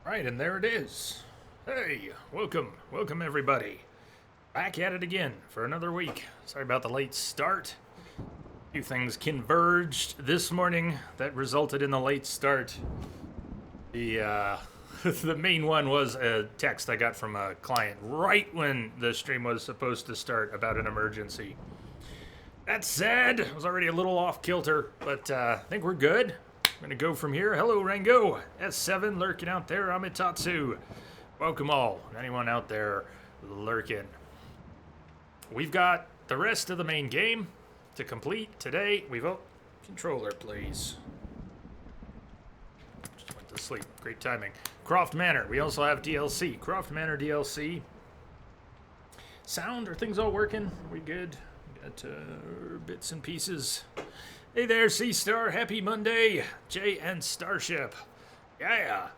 Right, and there it is. Hey, welcome everybody. Back at it again for another week. Sorry about the late start. A few things converged this morning that resulted in the late start. The the main one was a text I got from a client right when the stream was supposed to start about an emergency. That said, I was already a little off kilter, but I think we're good. I'm gonna go from here. Hello, Rango. S7 lurking out there. Amitatsu. Welcome all. Anyone out there lurking. We've got the rest of the main game to complete today. Controller, please. Just went to sleep. Great timing. Croft Manor. We also have DLC. Croft Manor DLC. Sound, are things all working? Are we good? Got bits and pieces. Hey there, Sea Star. Happy Monday. Jay and Starship. Yeah.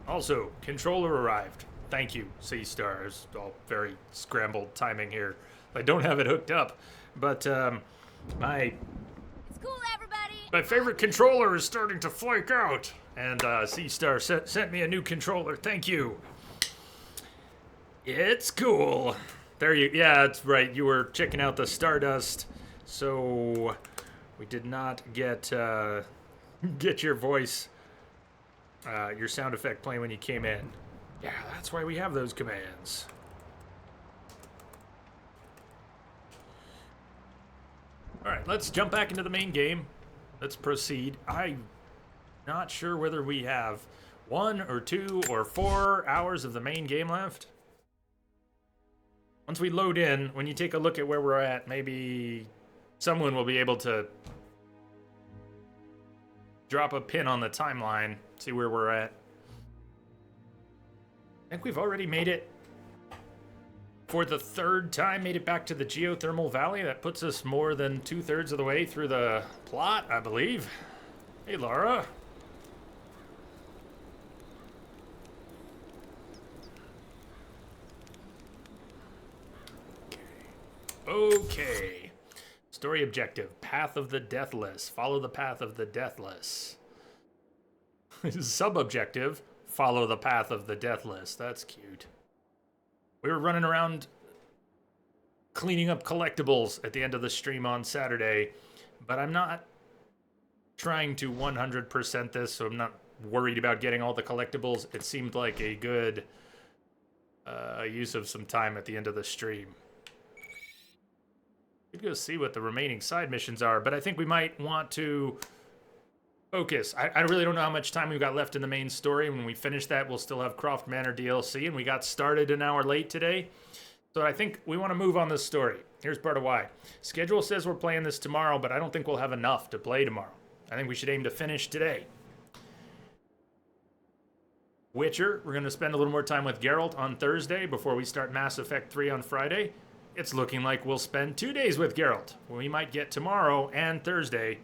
Also, controller arrived. Thank you, Sea Star. It's all very scrambled timing here. I don't have it hooked up, but my It's cool, everybody. my favorite controller is starting to flake out, and Sea Star sent me a new controller. Thank you. It's cool. Yeah, that's right. You were checking out the Stardust, so we did not get your voice, your sound effect playing when you came in. Yeah, that's why we have those commands. All right, let's jump back into the main game. Let's proceed. I'm not sure whether we have 1 or 2 or 4 hours of the main game left. Once we load in, when you take a look at where we're at, maybe someone will be able to drop a pin on the timeline, see where we're at. I think we've already made it for the 3rd time, made it back to the geothermal valley. That puts us more than 2/3 of the way through the plot, I believe. Hey, Laura. Okay. Story objective. Path of the Deathless. Follow the path of the Deathless. Sub-objective. Follow the path of the Deathless. That's cute. We were running around cleaning up collectibles at the end of the stream on Saturday, but I'm not trying to 100% this, so I'm not worried about getting all the collectibles. It seemed like a good use of some time at the end of the stream. We'd go see what the remaining side missions are, but I think we might want to focus. I really don't know how much time we've got left in the main story. When we finish that, we'll still have Croft Manor DLC, and we got started an hour late today. So I think we want to move on this story. Here's part of why. Schedule says we're playing this tomorrow, but I don't think we'll have enough to play tomorrow. I think we should aim to finish today. Witcher, we're going to spend a little more time with Geralt on Thursday before we start Mass Effect 3 on Friday. It's looking like we'll spend 2 days with Geralt. We might get tomorrow and Thursday.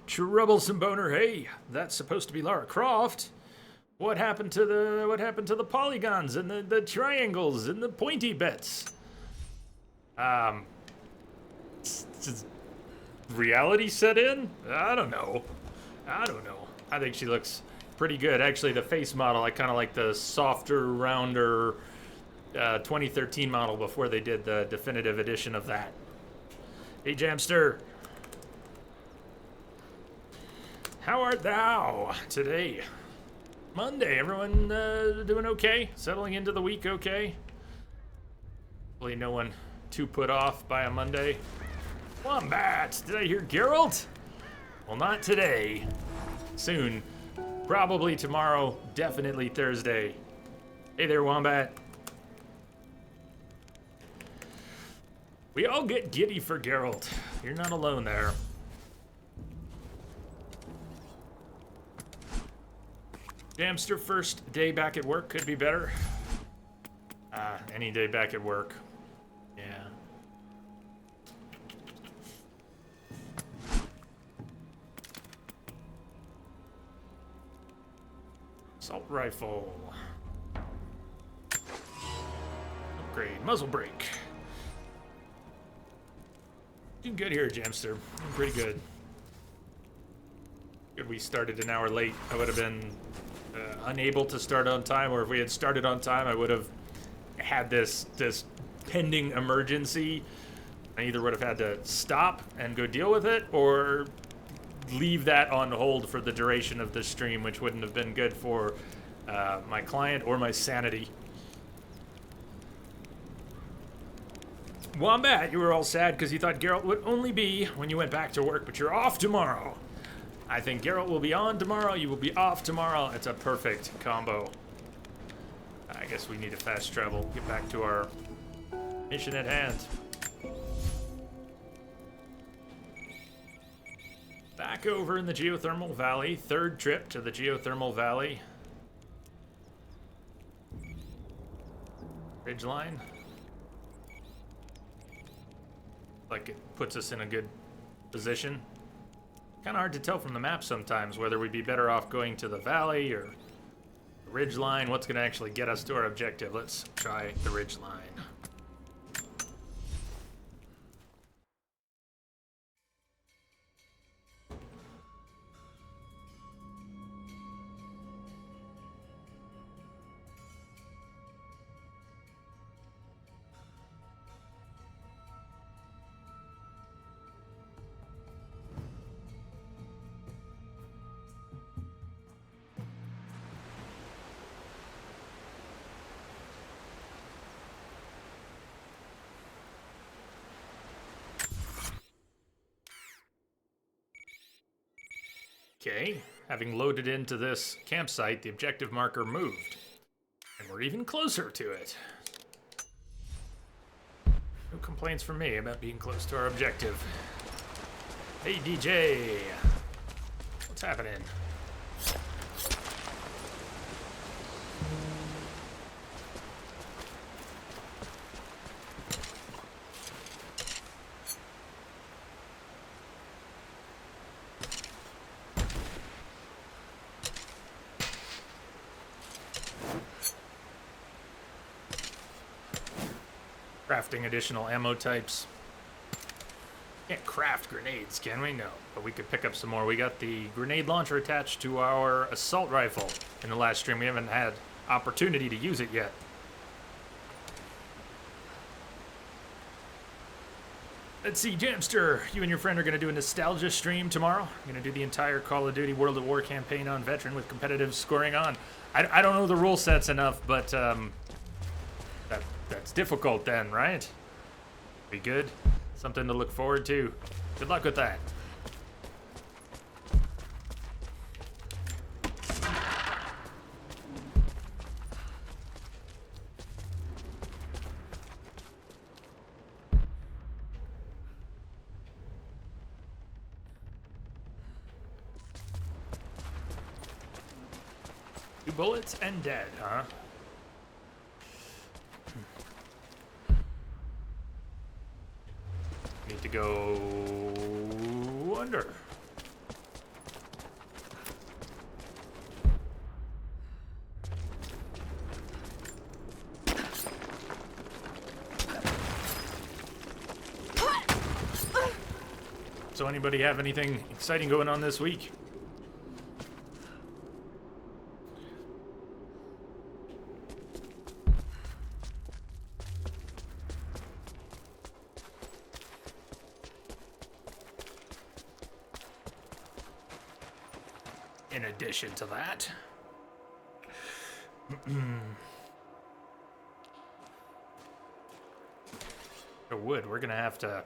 Troublesome Boner, hey, that's supposed to be Lara Croft. What happened to the polygons and the triangles and the pointy bits? Reality set in? I don't know. I think she looks pretty good. Actually, the face model, I kind of like the softer, rounder 2013 model before they did the definitive edition of that. Hey, Jamster. How art thou today? Monday. Everyone doing okay? Settling into the week okay? Hopefully no one too put off by a Monday. Wombat! Did I hear Geralt? Well, not today. Soon. Probably tomorrow. Definitely Thursday. Hey there, Wombat. We all get giddy for Geralt. You're not alone there. Jamster, first day back at work could be better. Any day back at work. Yeah. Assault rifle. Upgrade. Muzzle brake. Doing good here, Jamster. Doing pretty good. Good we started an hour late. I would have been unable to start on time, or if we had started on time, I would have had this pending emergency. I either would have had to stop and go deal with it, or leave that on hold for the duration of the stream, which wouldn't have been good for my client or my sanity. Wombat, you were all sad because you thought Geralt would only be when you went back to work, but you're off tomorrow. I think Geralt will be on tomorrow, you will be off tomorrow. It's a perfect combo. I guess we need to fast travel, get back to our mission at hand. Back over in the Geothermal Valley, third trip to the Geothermal Valley. Ridgeline. Like it puts us in a good position. Kind of hard to tell from the map sometimes whether we'd be better off going to the valley or the ridgeline. What's going to actually get us to our objective? Let's try the ridgeline. Okay, having loaded into this campsite, the objective marker moved. And we're even closer to it. No complaints from me about being close to our objective. Hey, DJ! What's happening? Crafting additional ammo types. Can't craft grenades, can we? No, but we could pick up some more. We got the grenade launcher attached to our assault rifle in the last stream. We haven't had opportunity to use it yet. Let's see, Jamster, you and your friend are going to do a nostalgia stream tomorrow. You're going to do the entire Call of Duty World at War campaign on Veteran with competitive scoring on. I don't know the rule sets enough, but that's difficult then, right? Be good. Something to look forward to. Good luck with that. Two bullets and dead, huh? Need to go under. So anybody have anything exciting going on this week? In addition to that, the wood, we're gonna have to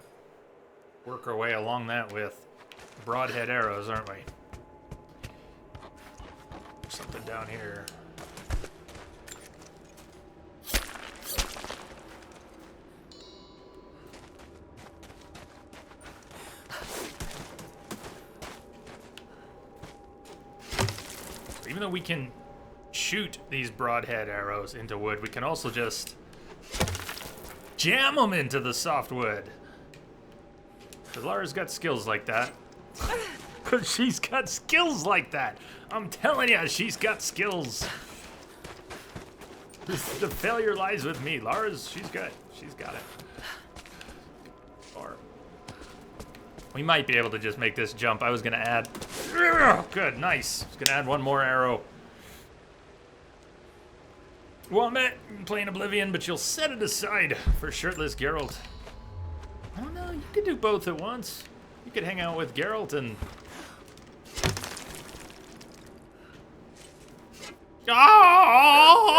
work our way along that with broadhead arrows, aren't we? Something down here. Even though we can shoot these broadhead arrows into wood, we can also just jam them into the softwood. Because Lara's got skills like that. Because she's got skills like that. I'm telling you, she's got skills. The failure lies with me. She's good. She's got it. Or we might be able to just make this jump. I was going to add... Good, nice. I was going to add one more arrow. Wombat playing Oblivion, but you'll set it aside for shirtless Geralt. Oh no, you could do both at once. You could hang out with Geralt and... Oh!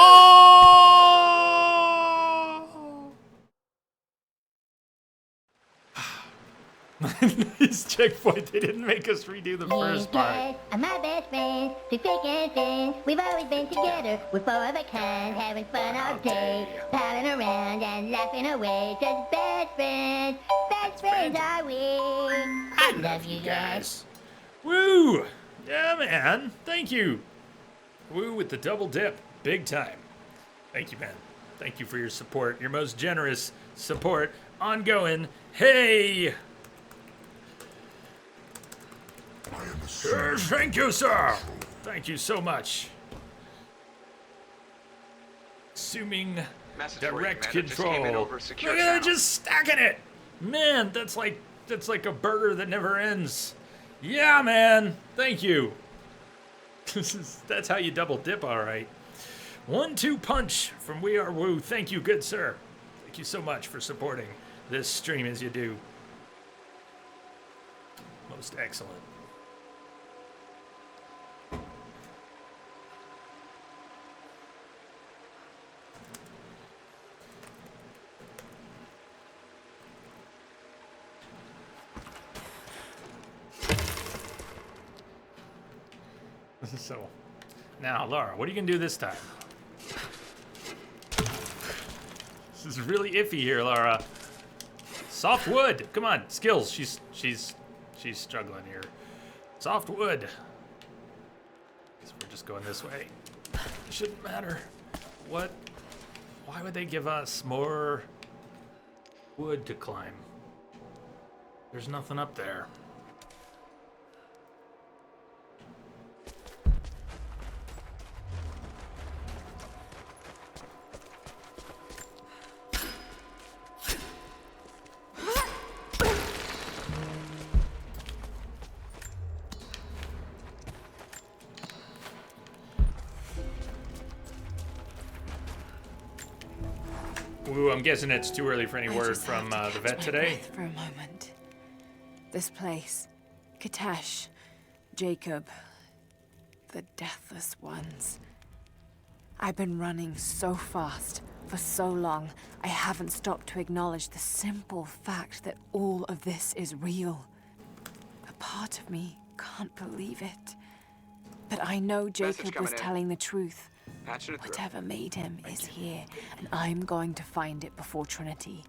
Nice checkpoint. They didn't make us redo the first part. Are my best friends, through thick and thin. We've always been together, we're four of a kind, having fun all day, palling around and laughing away. Just best friends are we. I love you guys. Woo! Yeah, man. Thank you. Woo with the double dip. Big time. Thank you, man. Thank you for your support. Your most generous support. Ongoing. Hey! Thank you, sir. Thank you so much. Assuming direct control. Look at it, just stacking it. Man, that's like a burger that never ends. Yeah, man. Thank you. That's how you double dip, all right. 1-2 punch from We Are Woo. Thank you, good sir. Thank you so much for supporting this stream as you do. Most excellent. So, now, Lara, what are you gonna do this time? This is really iffy here, Lara. Soft wood. Come on, skills. She's struggling here. Soft wood. Guess we're just going this way. It shouldn't matter. What? Why would they give us more wood to climb? There's nothing up there. Ooh, I'm guessing it's too early for any word from the vet today. For a moment. This place, Kitezh, Jacob, the Deathless Ones. I've been running so fast for so long, I haven't stopped to acknowledge the simple fact that all of this is real. A part of me can't believe it. But I know Jacob was telling the truth. Whatever made him is here, and I'm going to find it before Trinity.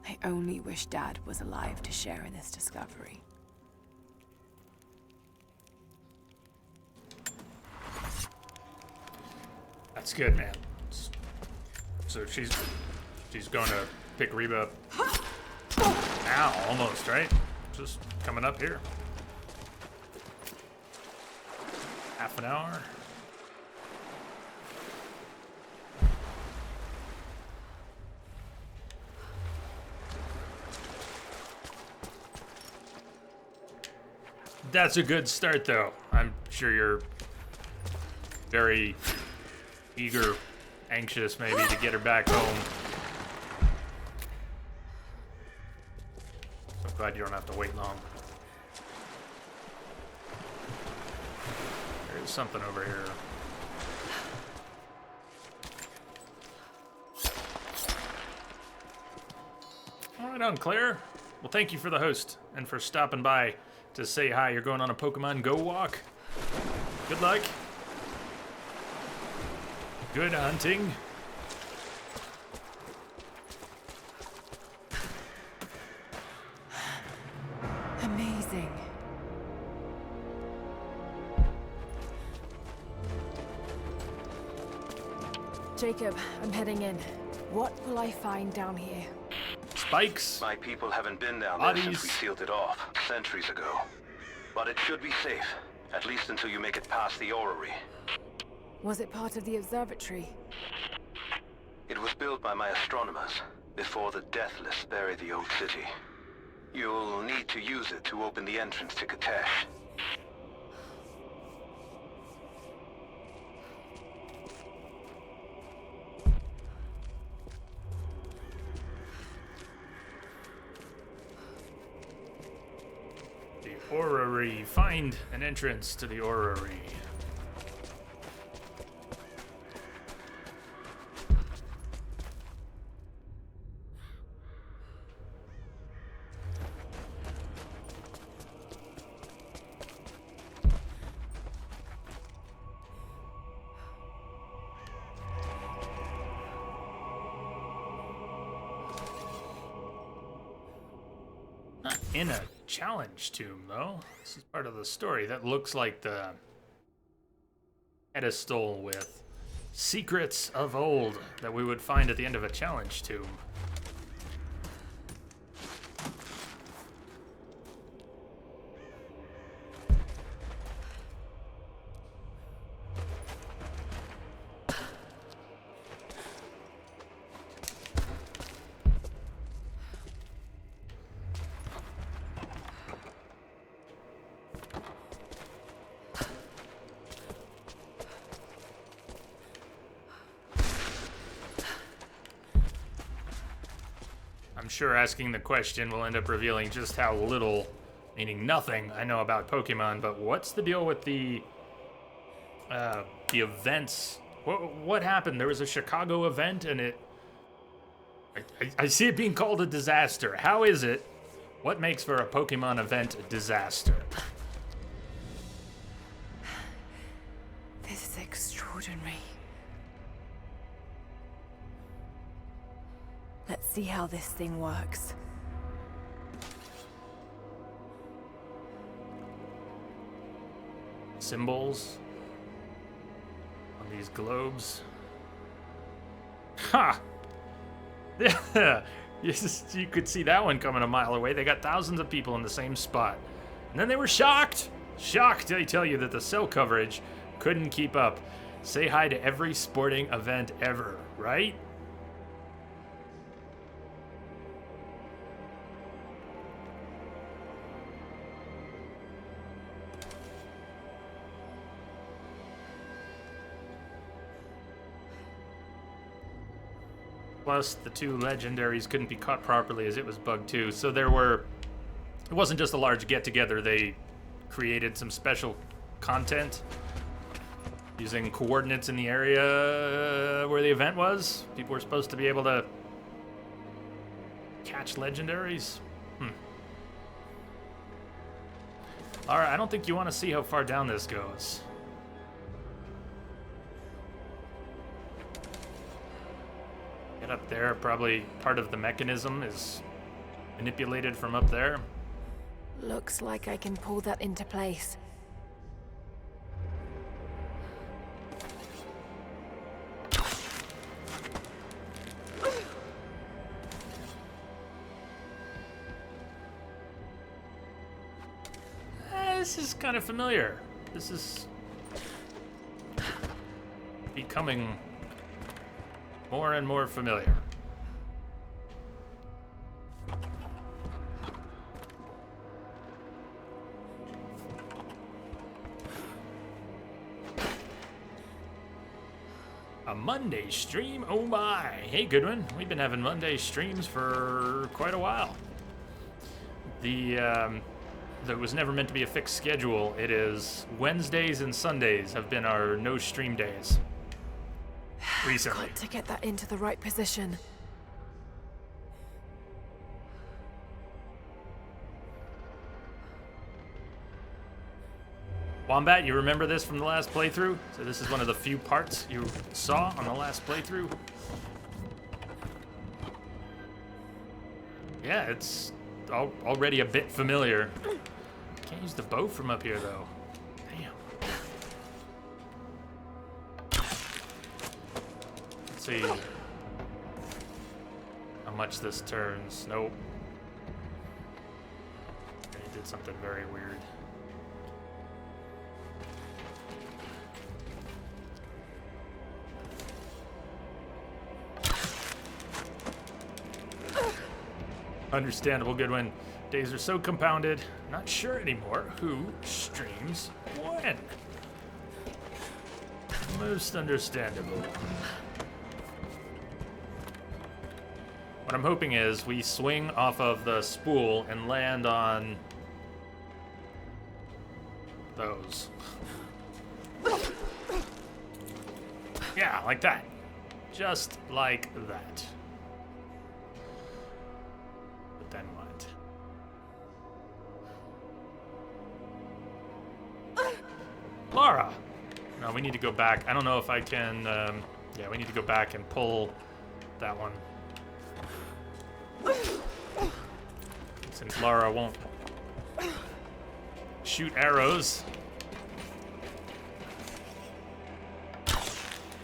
I only wish Dad was alive to share in this discovery. That's good, man. So she's going to pick Reba up. Ow, almost, right? Just coming up here. Half an hour. That's a good start, though. I'm sure you're very eager, anxious, maybe, to get her back home. So glad you don't have to wait long. There's something over here. All right on, Claire. Well, thank you for the host and for stopping by to say hi. You're going on a Pokemon Go walk. Good luck. Good hunting. Amazing. Jacob, I'm heading in. What will I find down here? Spikes. My people haven't been down there since we sealed it off, centuries ago. But it should be safe, at least until you make it past the orrery. Was it part of the observatory? It was built by my astronomers, before the Deathless buried the old city. You'll need to use it to open the entrance to Kitezh. Orrery. Find an entrance to the orrery. Not in a challenge tomb, though. This is part of the story. That looks like the pedestal with secrets of old that we would find at the end of a challenge tomb. I'm sure asking the question will end up revealing just how little, meaning nothing, I know about Pokemon, but what's the deal with the events? What happened? There was a Chicago event and I see it being called a disaster. How is it? What makes for a Pokemon event a disaster? This is extraordinary. Let's see how this thing works. Symbols on these globes. Ha! Yeah, you could see that one coming a mile away. They got thousands of people in the same spot. And then they were shocked. Shocked, I tell you, that the cell coverage couldn't keep up. Say hi to every sporting event ever, right? Plus, the two legendaries couldn't be caught properly as it was bugged too. So it wasn't just a large get-together. They created some special content using coordinates in the area where the event was. People were supposed to be able to catch legendaries. All right, I don't think you want to see how far down this goes. Up there, probably part of the mechanism is manipulated from up there. Looks like I can pull that into place. This is kind of familiar. This is becoming more and more familiar. A Monday stream? Oh my. Hey, Goodwin. We've been having Monday streams for quite a while. There was never meant to be a fixed schedule. It is Wednesdays and Sundays have been our no stream days. Recently. Got to get that into the right position. Wombat, you remember this from the last playthrough? So this is one of the few parts you saw on the last playthrough. Yeah, it's already a bit familiar. Can't use the bow from up here, though. Damn. Let's see how much this turns. Nope. It did something very weird. Understandable, Goodwin. Days are so compounded, not sure anymore who streams when. Most understandable. What I'm hoping is we swing off of the spool and land on those. Yeah, like that. Just like that. But then what? Lara! No, we need to go back. I don't know if I can... yeah, we need to go back and pull that one. Since Lara won't shoot arrows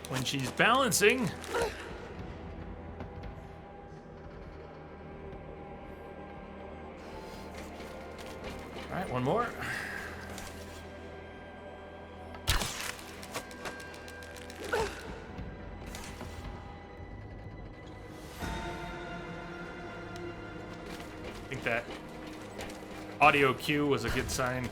when she's balancing. All right, one more. I think that audio cue was a good sign.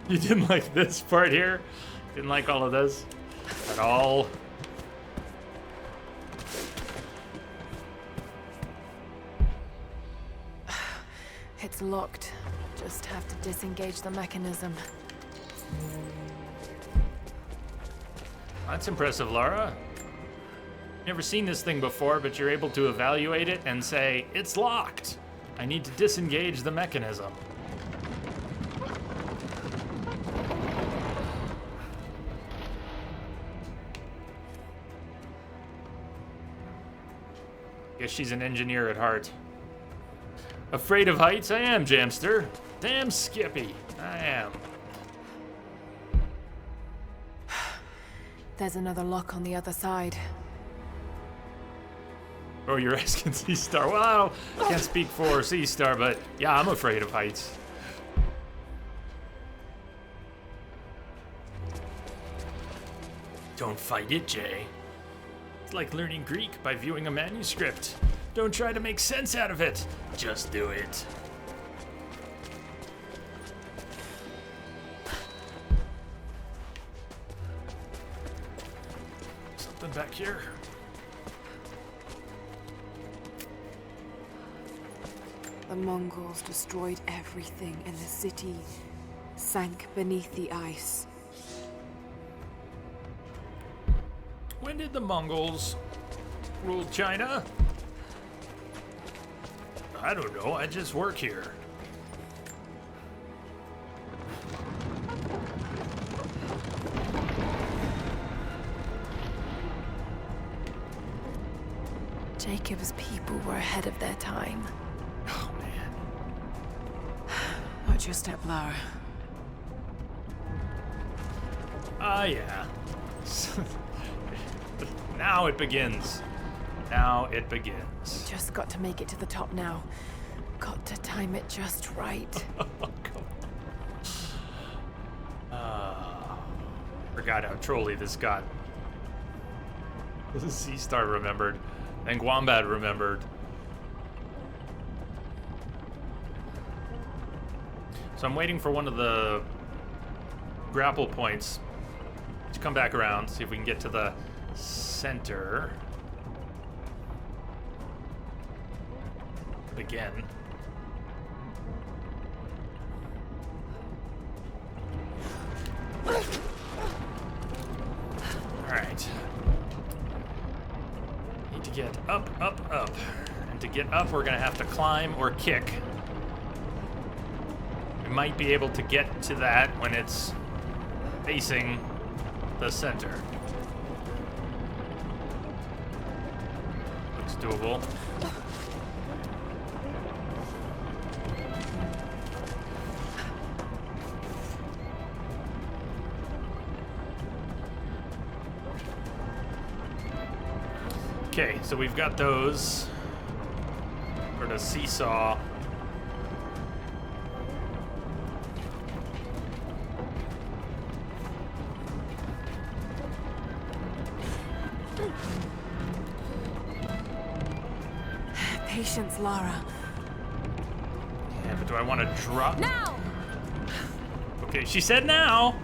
You didn't like this part here? Didn't like all of this at all? It's locked. Just have to disengage the mechanism. That's impressive, Lara. Never seen this thing before, but you're able to evaluate it and say, it's locked. I need to disengage the mechanism. Guess she's an engineer at heart. Afraid of heights? I am, Jamster. Damn Skippy. I am. There's another lock on the other side. Oh, you're asking Seastar. Well, I can't speak for Seastar, but yeah, I'm afraid of heights. Don't fight it, Jay. It's like learning Greek by viewing a manuscript. Don't try to make sense out of it. Just do it. Something back here. The Mongols destroyed everything, and the city sank beneath the ice. When did the Mongols rule China? I don't know, I just work here. Jacob's people were ahead of their time. Oh, man. Watch your step, Lara. Ah, yeah. Now it begins. Now it begins. Just got to make it to the top now. Got to time it just right. Forgot how trolly this got. Seastar remembered. And Wombat remembered. So I'm waiting for one of the grapple points to come back around, see if we can get to the center. Again. Alright. Need to get up, up, up. And to get up, we're gonna have to climb or kick. We might be able to get to that when it's facing the center. Looks doable. Okay, so we've got those for the seesaw. Patience, Lara. Yeah, but do I want to drop? Now! Okay, she said now.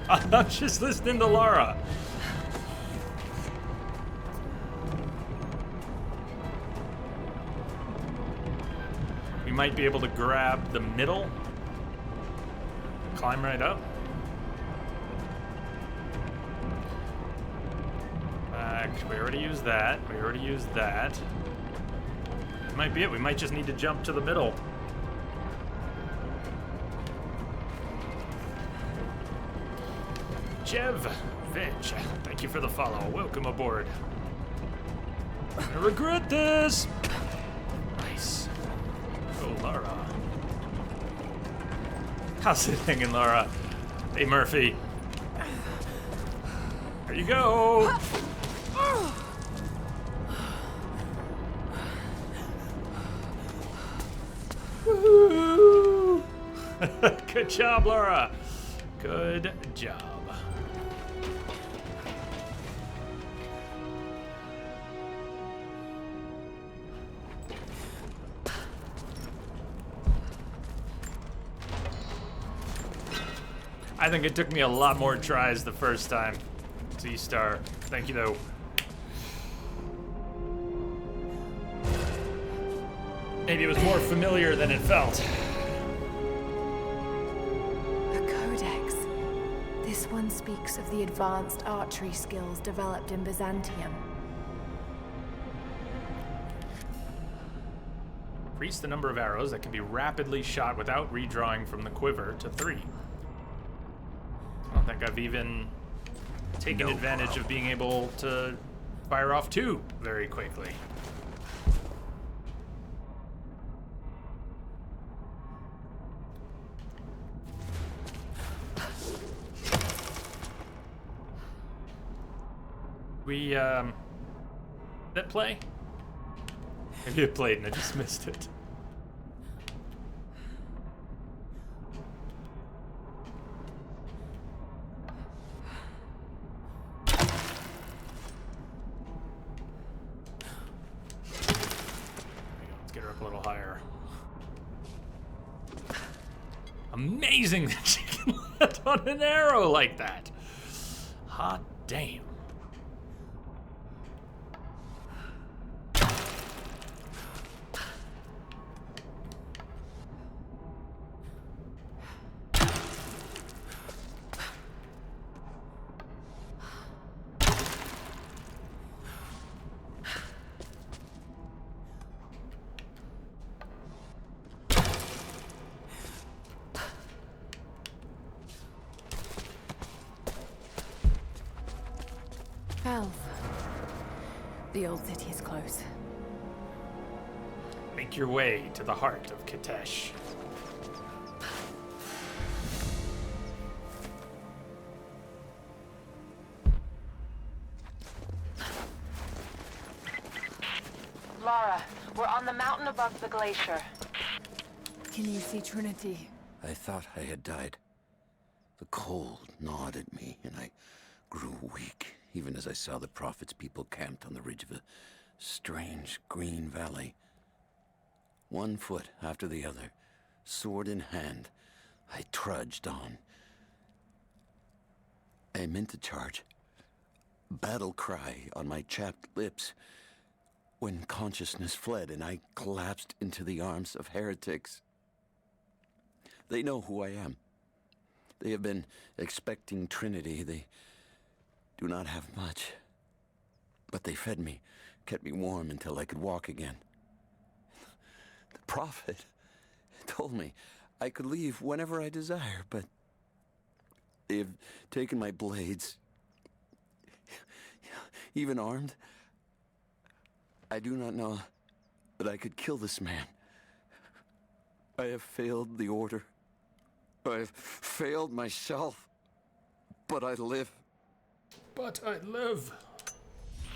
I'm just listening to Lara. We might be able to grab the middle. Climb right up. We already used that. We already used that. That might be it. We might just need to jump to the middle. Jev Vich, thank you for the follow. Welcome aboard. I regret this. Nice. Oh, Lara. How's it hanging, Lara? Hey, Murphy. There you go. Woo! Good job, Lara. Good job. I think it took me a lot more tries the first time. Z-Star. Thank you, though. Maybe it was more familiar than it felt. A codex. This one speaks of the advanced archery skills developed in Byzantium. Increase the number of arrows that can be rapidly shot without redrawing from the quiver to 3. I don't think I've even taken advantage of being able to fire off 2 very quickly. We, that play? Maybe it played and I just missed it. Let's get her up a little higher. Amazing that she can land on an arrow like that. Hot damn. Valve. The old city is close. Make your way to the heart of Kitezh. Lara, we're on the mountain above the glacier. Can you see Trinity? I thought I had died. The cold gnawed at me, and I grew weak, even as I saw the Prophet's people camped on the ridge of a strange green valley. One foot after the other, sword in hand, I trudged on. I meant to charge, battle cry on my chapped lips, when consciousness fled and I collapsed into the arms of heretics. They know who I am. They have been expecting Trinity. They do not have much, but they fed me, kept me warm until I could walk again. The Prophet told me I could leave whenever I desire, but they have taken my blades, even armed. I do not know that I could kill this man. I have failed the Order. I have failed myself, but I live. But I live.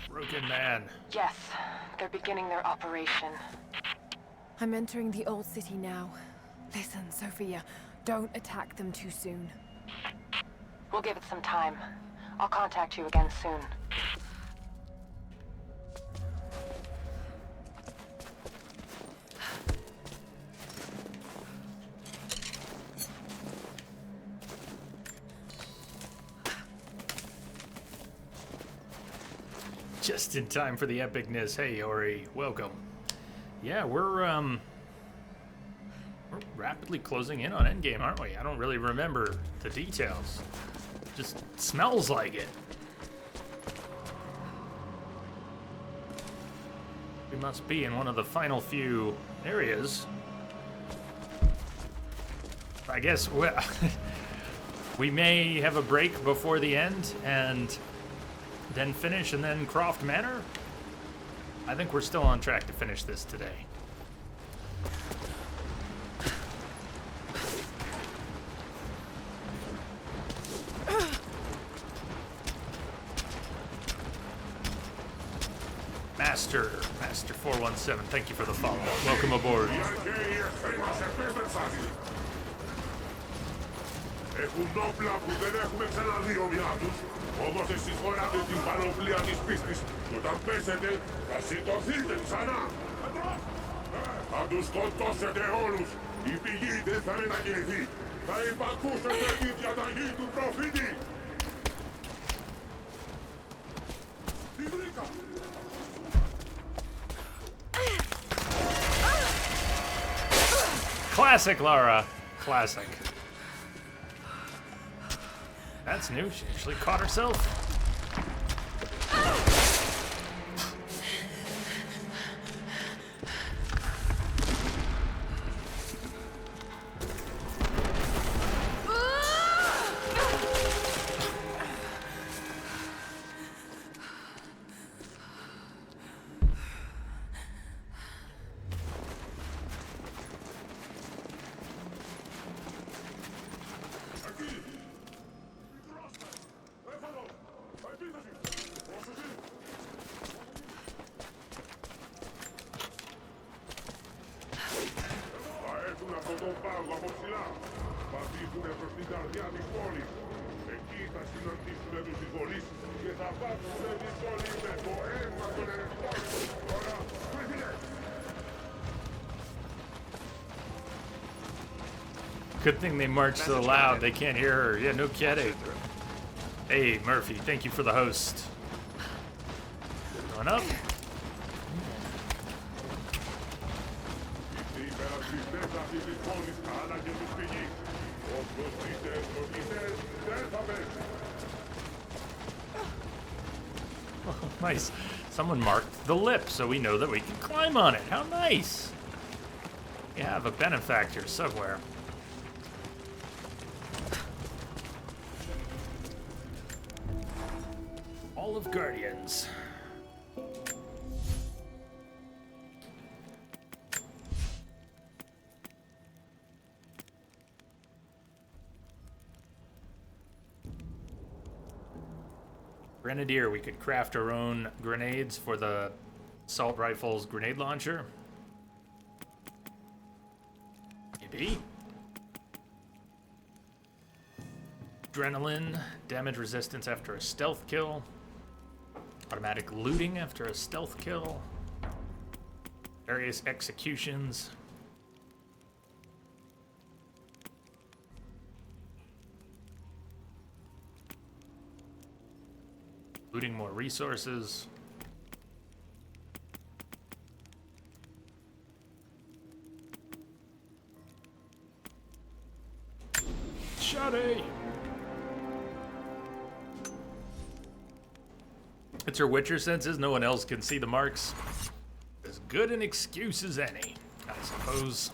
Broken man. Yes, they're beginning their operation. I'm entering the old city now. Listen, Sophia, don't attack them too soon. We'll give it some time. I'll contact you again soon. Just in time for the epicness. Hey, Ori, welcome. Yeah, we're rapidly closing in on Endgame, aren't we? I don't really remember the details. Just smells like it. We must be in one of the final few areas. I guess we may have a break before the end and then finish and then Croft Manor. I think we're still on track to finish this today. Master 417, thank you for the follow. Welcome aboard. Έχουν όπλα που δεν έχουμε ξαναδεί ομοιά τους, όμως εσείς φοράτε την πανοπλία της πίστης και όταν πέσετε θα σηκωθείτε ξανά. Θα τους σκοτώσετε όλους, η πηγή δεν θα μετακινηθεί, θα υπακούσετε τη διαταγή του προφήτη. Τι βρήκα! Classic, Lara. Classic. That's new. She actually caught herself. Good thing they march so loud they can't hear her. Yeah, no kidding. Hey, Murphy, thank you for the host. Going up. Oh, nice. Someone marked the lip so we know that we can climb on it. How nice. You have a benefactor somewhere. All of Guardians. Grenadier, we could craft our own grenades for the assault rifle's grenade launcher. Maybe. Adrenaline, damage resistance after a stealth kill. Automatic looting after a stealth kill. Various executions. Looting more resources. Shotty! It's her Witcher senses. No one else can see the marks. As good an excuse as any, I suppose.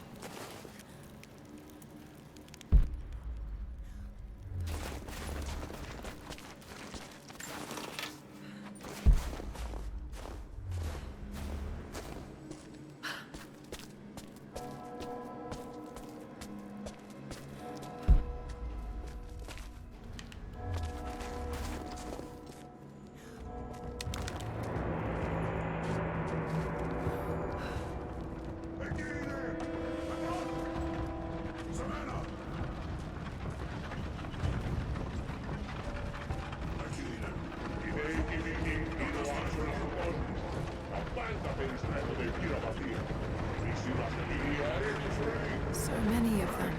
So many of them.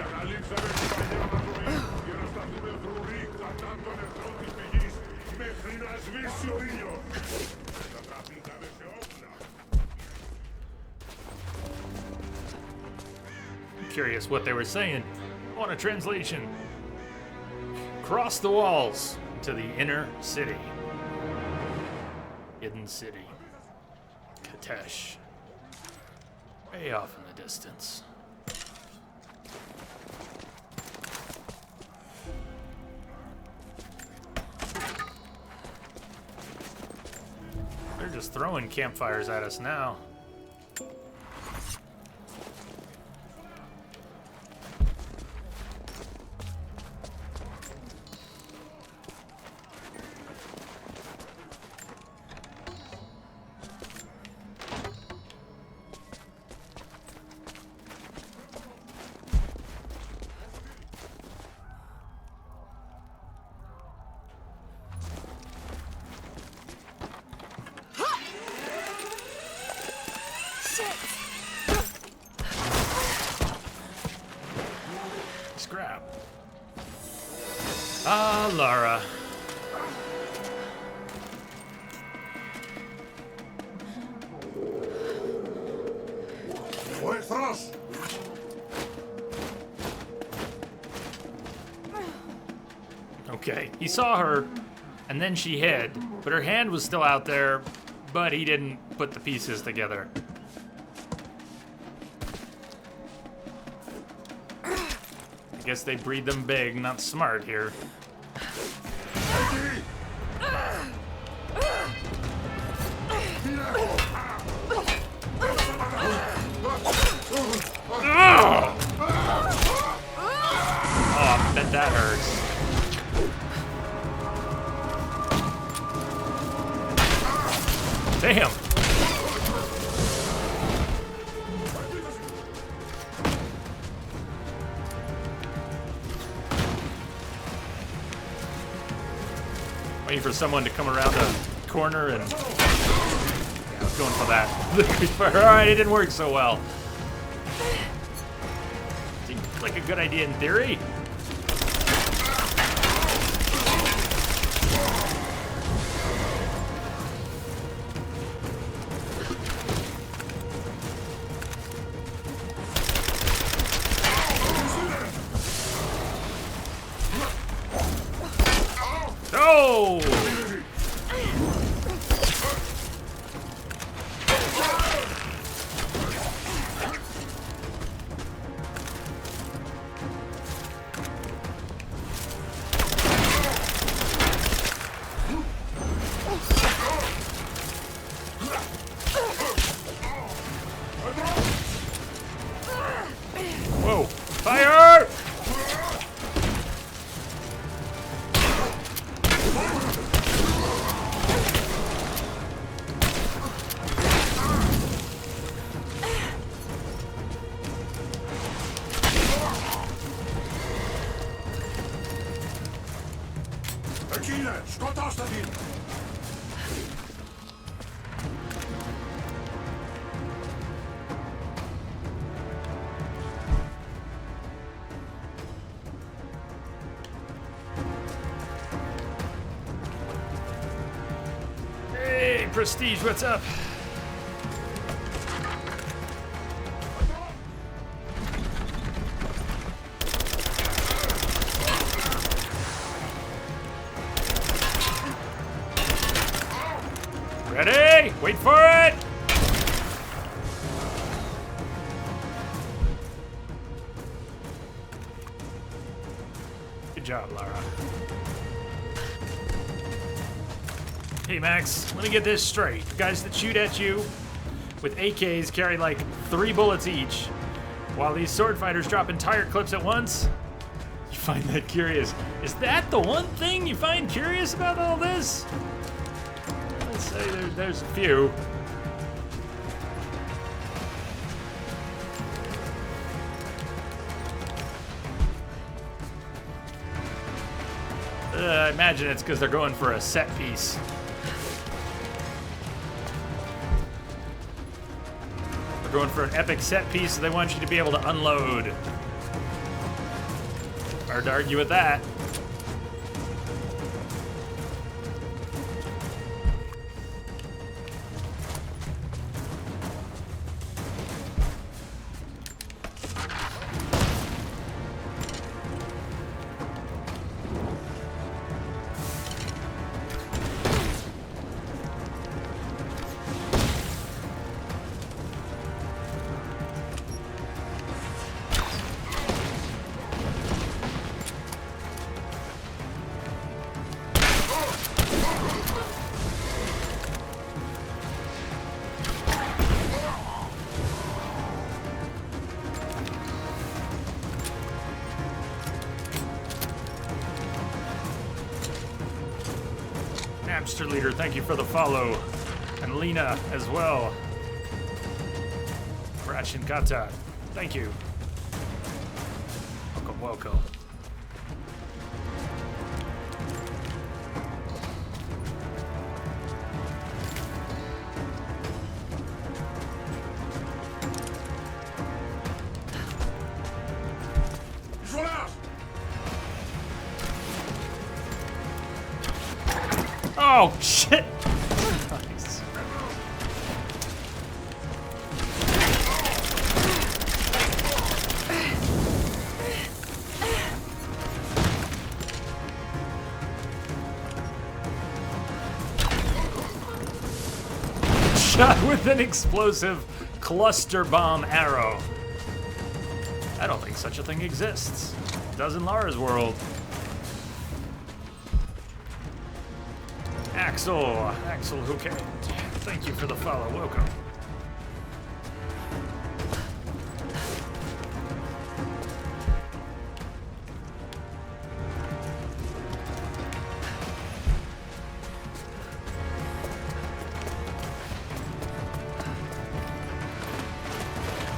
Για να λείψαμε την παλιά μας ζωή και να σταθούμε φρουροί κατά τον εχθρό της πηγής μέχρι να σβήσει ο ήλιος. Να τραπήκαμε σε όπλα. I'm curious what they were saying. I want a translation. Cross the walls to the inner city. Hidden city. Katesh. Way off in the distance. They're just throwing campfires at us now. Scrap. Ah, Lara. Ο εχθρός! Okay, he saw her, and then she hid, but her hand was still out there, but he didn't put the pieces together. I guess they breed them big, not smart here. Oh, I bet that hurts. Damn. Waiting for someone to come around the corner and... Yeah, I was going for that. Alright, it didn't work so well. Seemed like a good idea in theory. Oh! Whoa! Fire! Εκείνε! Σκοτώστε την! Hey, Prestige, what's up? Ready? Wait for it! Good job, Lara. Hey, Max, let me get this straight. Guys that shoot at you with AKs carry like 3 bullets each, while these sword fighters drop entire clips at once? You find that curious. Is that the one thing you find curious about all this? Let's say there's a few. I imagine it's because they're going for a set piece. They're going for an epic set piece, so they want you to be able to unload. Hard to argue with that. Napster Leader, thank you for the follow. And Lena as well. Rashin Kata, thank you. Welcome, welcome. Oh, shit! Nice. Shot with an explosive cluster bomb arrow. I don't think such a thing exists. It does in Lara's world. Axel Houquet, thank you for the follow. Welcome.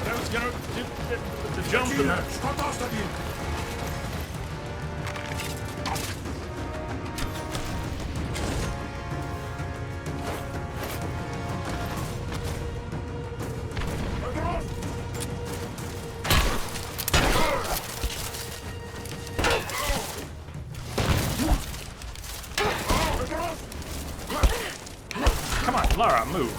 I was gonna do the jump and that. Come on, Lara, move.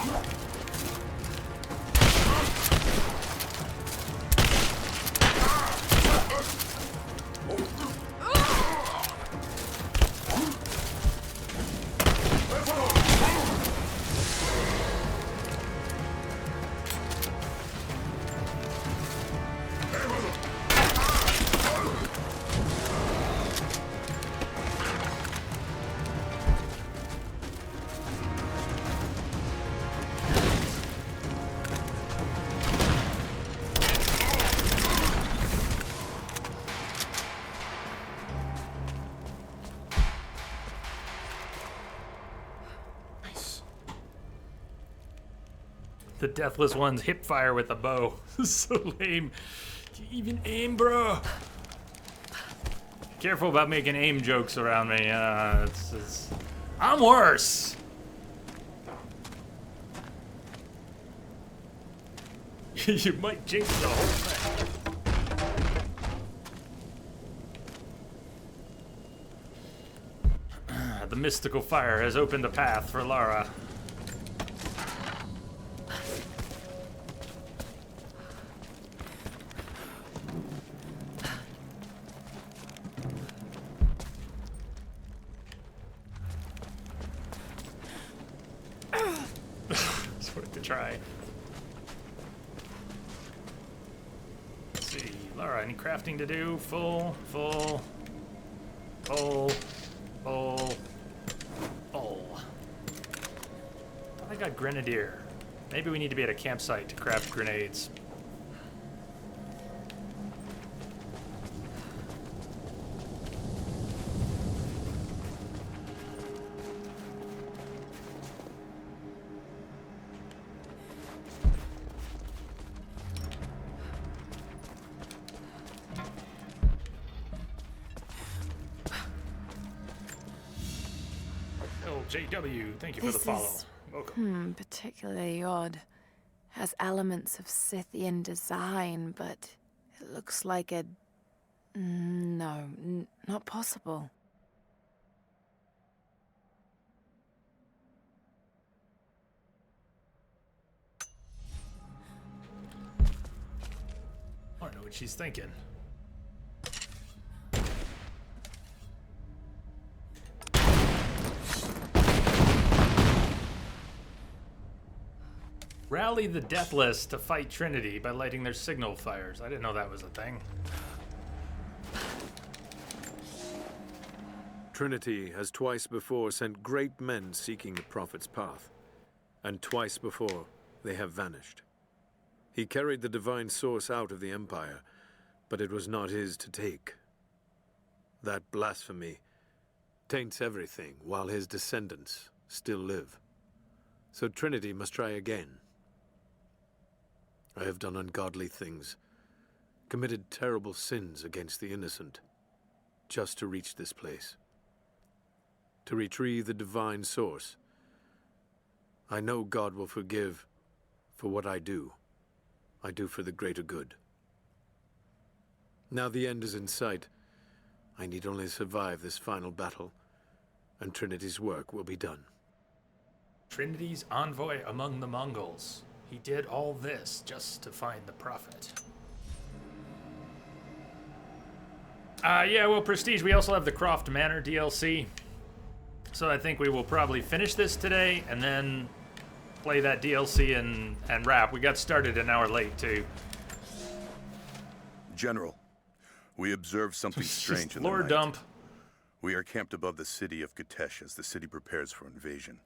The Deathless One's hip fire with a bow. So lame. Do you even aim, bro? Careful about making aim jokes around me. I'm worse. You might jinx the whole thing. The mystical fire has opened a path for Lara. It's worth a try. Let's see, Lara, any crafting to do? Full. I got Grenadier. Maybe we need to be at a campsite to craft grenades. LJW, thank you for the follow. Welcome. Particularly odd. Has elements of Scythian design, but it looks like a No, not possible. I don't know what she's thinking. Rally the Deathless to fight Trinity by lighting their signal fires. I didn't know that was a thing. Trinity has twice before sent great men seeking the Prophet's path, and twice before they have vanished. He carried the divine source out of the Empire, but it was not his to take. That blasphemy taints everything while his descendants still live. So Trinity must try again. I have done ungodly things, committed terrible sins against the innocent, just to reach this place. To retrieve the divine source. I know God will forgive for what I do. I do for the greater good. Now the end is in sight. I need only survive this final battle, and Trinity's work will be done. Trinity's envoy among the Mongols. He did all this just to find the Prophet. Yeah, well, Prestige, we also have the Croft Manor DLC. So I think we will probably finish this today and then play that DLC and wrap. We got started an hour late, too. General, we observed something strange in the Lore night. dump. We are camped above the city of Kitezh as the city prepares for invasion.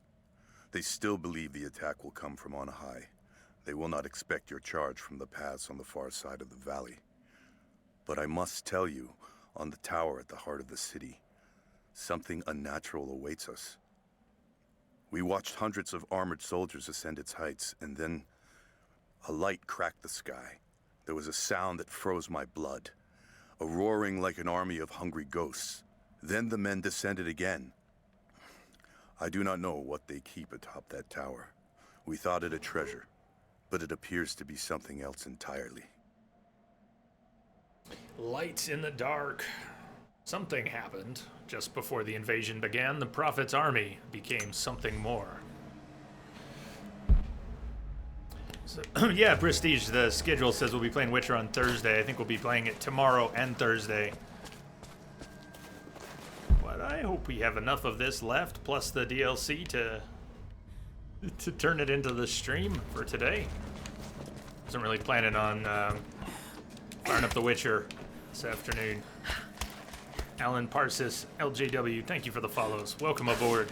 They still believe the attack will come from on high. They will not expect your charge from the paths on the far side of the valley. But I must tell you, on the tower at the heart of the city, something unnatural awaits us. We watched hundreds of armored soldiers ascend its heights, and then a light cracked the sky. There was a sound that froze my blood, a roaring like an army of hungry ghosts. Then the men descended again. I do not know what they keep atop that tower. We thought it a treasure, but it appears to be something else entirely. Lights in the dark. Something happened just before the invasion began. The Prophet's army became something more. So, yeah, Prestige, the schedule says we'll be playing Witcher on Thursday. I think we'll be playing it tomorrow and Thursday. But I hope we have enough of this left, plus the DLC to turn it into the stream for today. Wasn't really planning on firing up the Witcher this afternoon. Alan Parsis, LJW, thank you for the follows. Welcome aboard.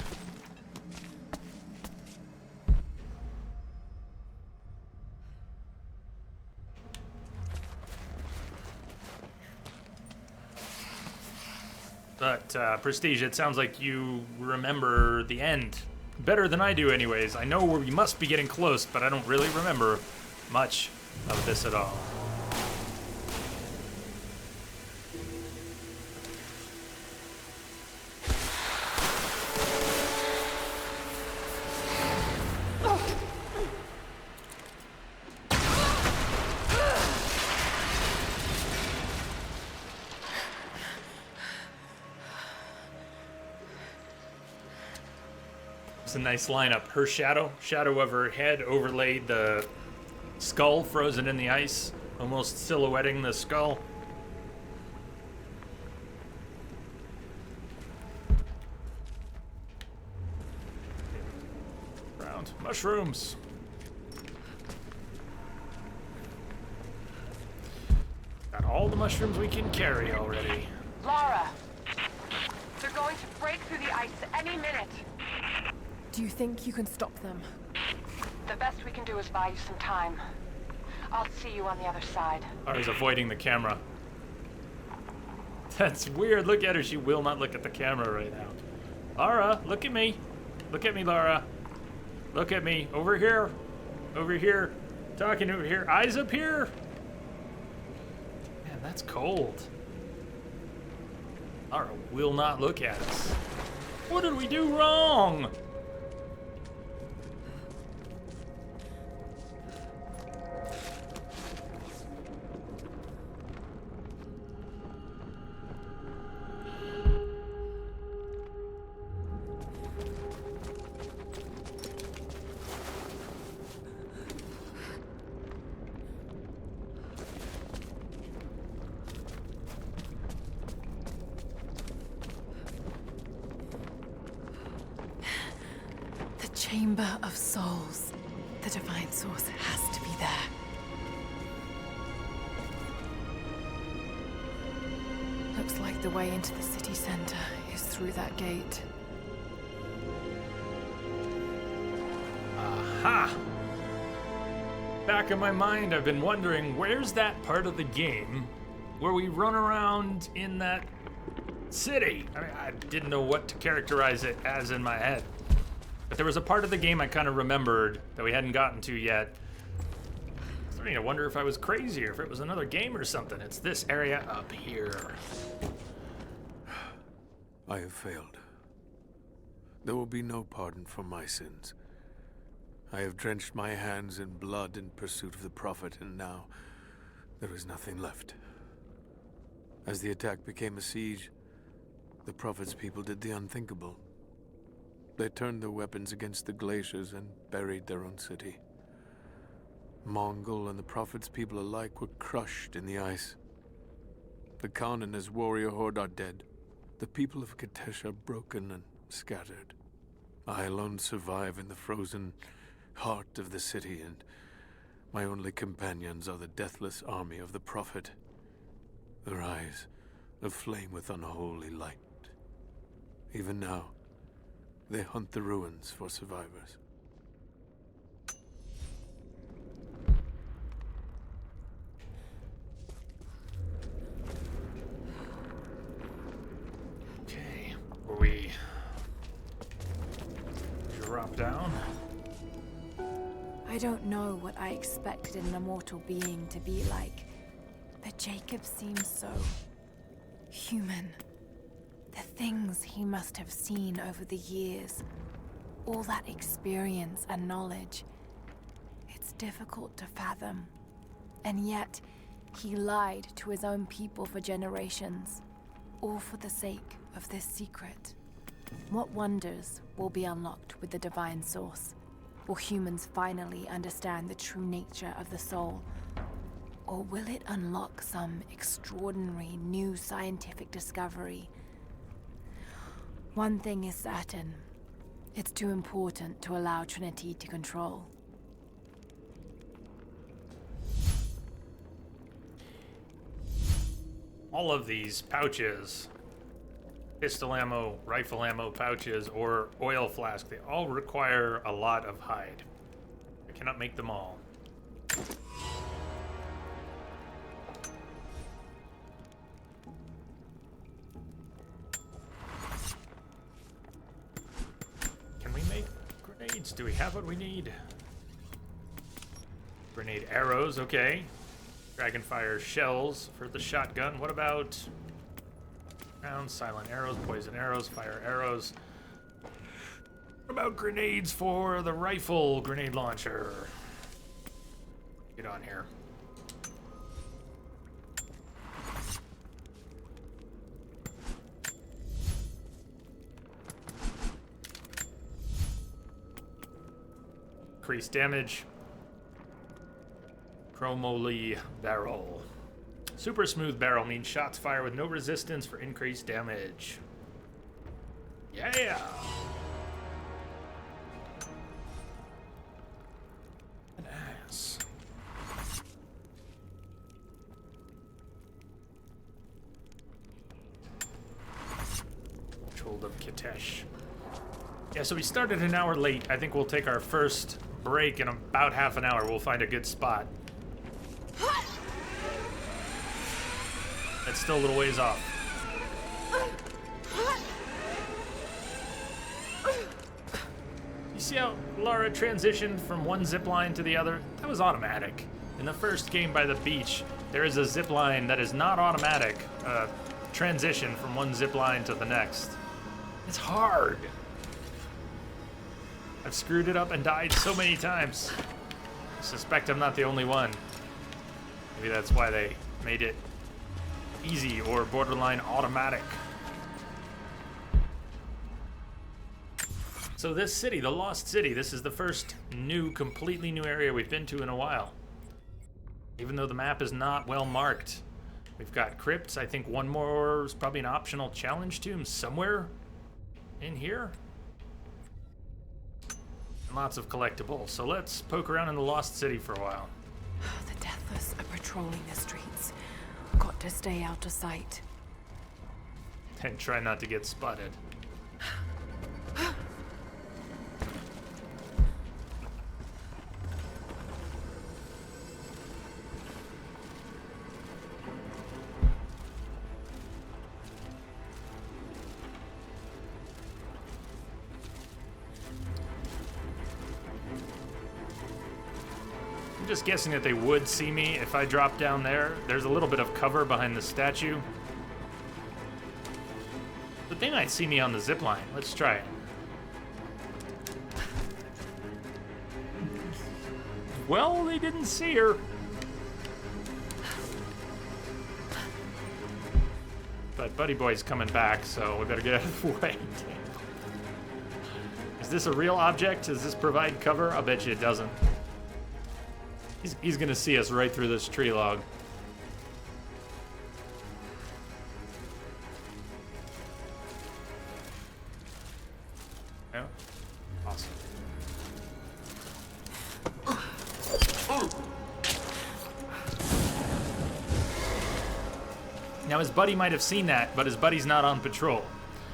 But, Prestige, it sounds like you remember the end. Better than I do, anyways. I know we must be getting close, but I don't really remember much of this at all. It's a nice lineup. Her shadow of her head overlaid the skull frozen in the ice, almost silhouetting the skull. Round mushrooms. Got all the mushrooms we can carry already. Lara! They're going to break through the ice any minute. Do you think you can stop them? The best we can do is buy you some time. I'll see you on the other side. Lara's avoiding the camera. That's weird. Look at her. She will not look at the camera right now. Lara, look at me. Look at me, Lara. Look at me. Over here. Over here. Talking over here. Eyes up here. Man, that's cold. Lara will not look at us. What did we do wrong? Chamber of Souls. The Divine Source has to be there. Looks like the way into the city center is through that gate. Aha! Back in my mind, I've been wondering, where's that part of the game where we run around in that city? I mean, I didn't know what to characterize it as in my head. But there was a part of the game I kind of remembered that we hadn't gotten to yet. I'm starting to wonder if I was crazy or if it was another game or something. It's this area up here. I have failed. There will be no pardon for my sins. I have drenched my hands in blood in pursuit of the Prophet, and now there is nothing left. As the attack became a siege, the Prophet's people did the unthinkable. They turned their weapons against the glaciers and buried their own city. Mongol and the Prophet's people alike were crushed in the ice. The Khan and his warrior horde are dead. The people of Kitezh are broken and scattered. I alone survive in the frozen heart of the city, and my only companions are the deathless army of the Prophet, their eyes aflame with unholy light. Even now, they hunt the ruins for survivors. Okay, we drop down. I don't know what I expected an immortal being to be like, but Jacob seems so human. The things he must have seen over the years, all that experience and knowledge, it's difficult to fathom. And yet, he lied to his own people for generations, all for the sake of this secret. What wonders will be unlocked with the Divine Source? Will humans finally understand the true nature of the soul? Or will it unlock some extraordinary new scientific discovery? One thing is certain. It's too important to allow Trinity to control. All of these pouches, pistol ammo, rifle ammo pouches, or oil flask, they all require a lot of hide. I cannot make them all. Can we make grenades? Do we have what we need? Grenade arrows, okay. Dragonfire shells for the shotgun. What about rounds, silent arrows, poison arrows, fire arrows? What about grenades for the rifle grenade launcher? Get on here. Increased damage. Chromoly barrel. Super smooth barrel means shots fire with no resistance for increased damage. Yeah! An ass. Threshold of Kitezh. Yeah, so we started an hour late. I think we'll take our first break in about half an hour. We'll find a good spot. It's still a little ways off. You see how Lara transitioned from one zip line to the other? That was automatic. In the first game by the beach, there is a zip line that is not automatic. Transition from one zip line to the next. It's hard. I've screwed it up and died so many times. I suspect I'm not the only one. Maybe that's why they made it easy or borderline automatic. So this city, the Lost City, this is the first completely new area we've been to in a while. Even though the map is not well marked. We've got crypts. I think one more is probably an optional challenge tomb somewhere in here. lots of collectibles. So let's poke around in the Lost City for a while. The Deathless are patrolling the streets. Got to stay out of sight. And try not to get spotted. I'm just guessing that they would see me if I dropped down there. There's a little bit of cover behind the statue. But they might see me on the zip line. Let's try it. Well, they didn't see her. But Buddy Boy's coming back, so we better get out of the way. Is this a real object? Does this provide cover? I'll bet you it doesn't. He's gonna see us right through this tree log. Yeah. Awesome. Now his buddy might have seen that, but his buddy's not on patrol.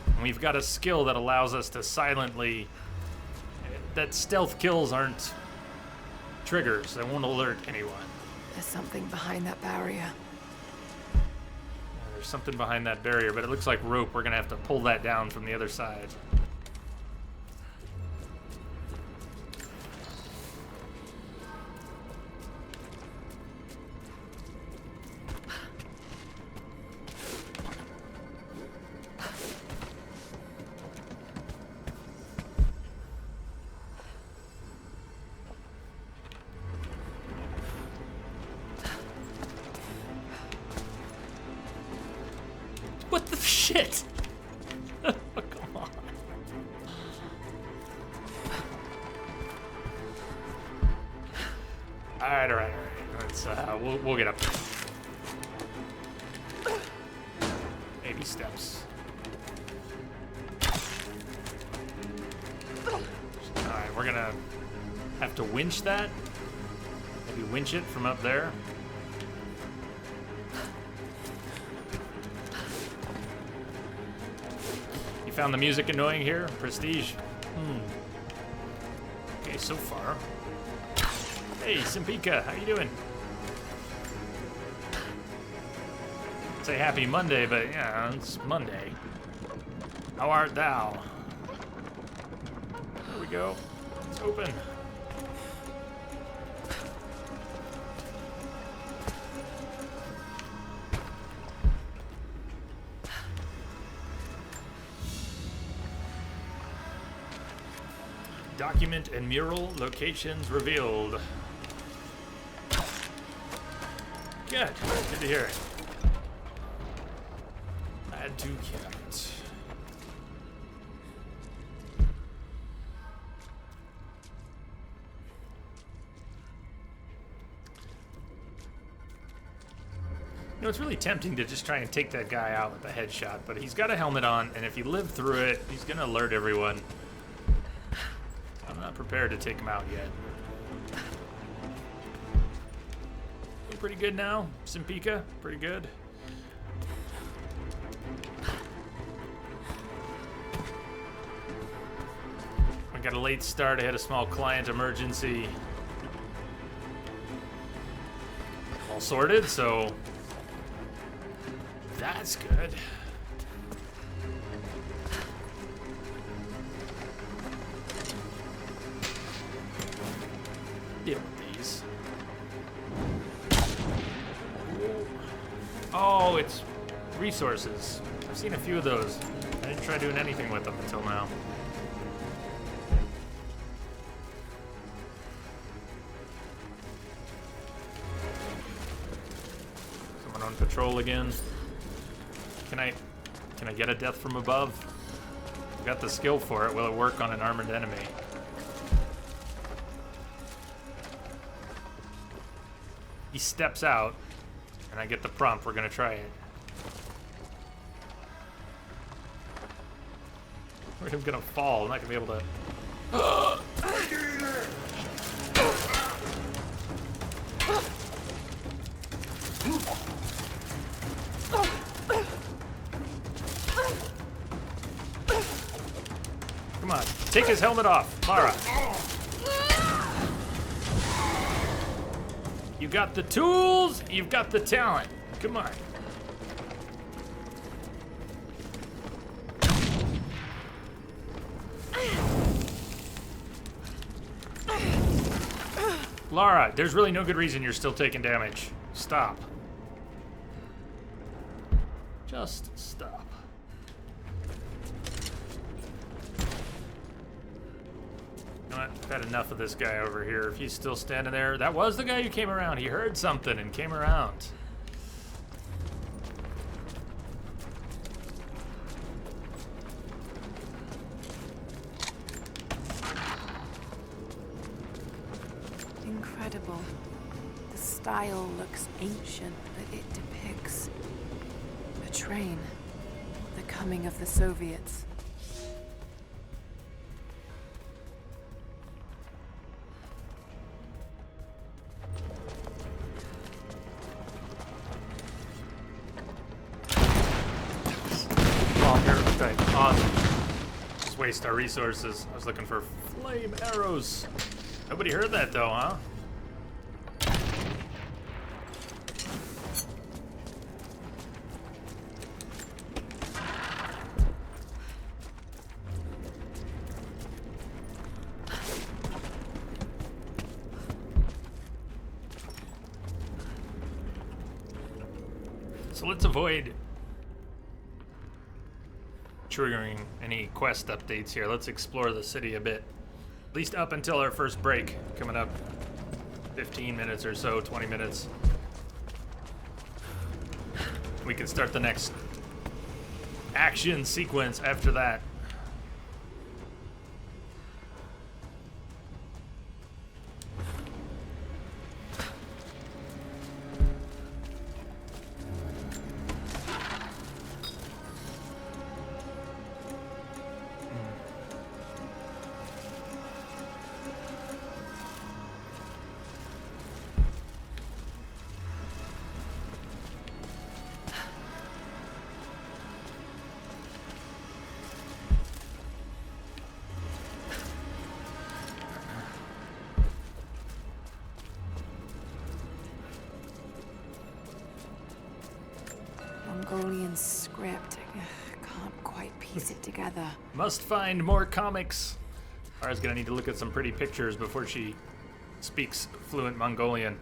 And we've got a skill that allows us to silently... That stealth kills aren't triggers. They won't alert anyone. There's something behind that barrier. There's something behind that barrier, but it looks like rope. We're gonna have to pull that down from the other side. What the shit? Come on. All right. Let's we'll get up there. Baby steps. All right, we're gonna have to winch that. Maybe winch it from up there. Found the music annoying here? Prestige? Okay, so far. Hey, Simpika, how you doing? I'd say happy Monday, but yeah, it's Monday. How art thou? There we go. It's open. Document and mural locations revealed. Good. Good to hear it. Add to cabinet. You know, it's really tempting to just try and take that guy out with a headshot, but he's got a helmet on, and if you live through it, he's gonna alert everyone. I'm not prepared to take him out yet. Doing pretty good now, Simpika. Pretty good. We got a late start. I had a small client emergency. All sorted, so that's good. Deal with these. Oh, it's resources. I've seen a few of those. I didn't try doing anything with them until now. Someone on patrol again. Can I get a death from above? I've got the skill for it. Will it work on an armored enemy? He steps out, and I get the prompt. We're gonna try it. We're gonna fall. I'm not gonna be able to. Come on. Take his helmet off, Lara. You got the tools, you've got the talent. Come on. Lara, there's really no good reason you're still taking damage. Stop. Just stop. You know what? I've had enough of this guy over here. If he's still standing there, that was the guy who came around. He heard something and came around. Incredible. The style looks ancient, but it depicts a train. The coming of the Soviets. Awesome. Just waste our resources. I was looking for flame arrows. Nobody heard that though, huh? So let's avoid triggering any quest updates here. Let's explore the city a bit. At least up until our first break, coming up 15 minutes or so, 20 minutes. We can start the next action sequence after that. Mongolian script. Can't quite piece it together. Must find more comics. Lara's gonna need to look at some pretty pictures before she speaks fluent Mongolian.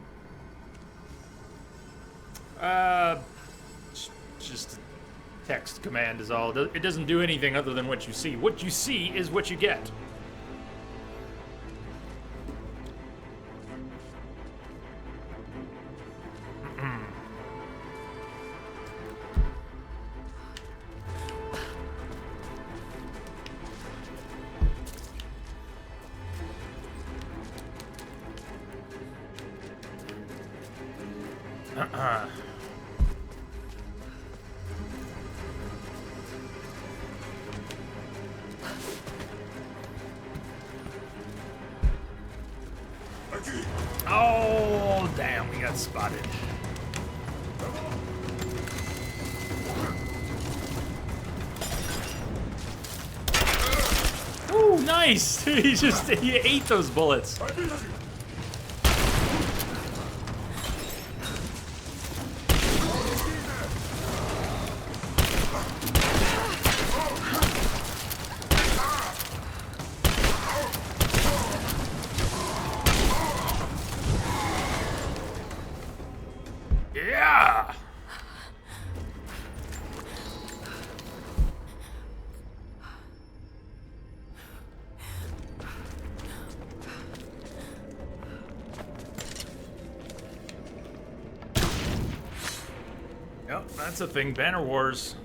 Just a text command is all. It doesn't do anything other than what you see. What you see is what you get. Oh, damn, we got spotted. Ooh, nice! he ate those bullets. Yeah! Yep, that's a thing. Banner Wars.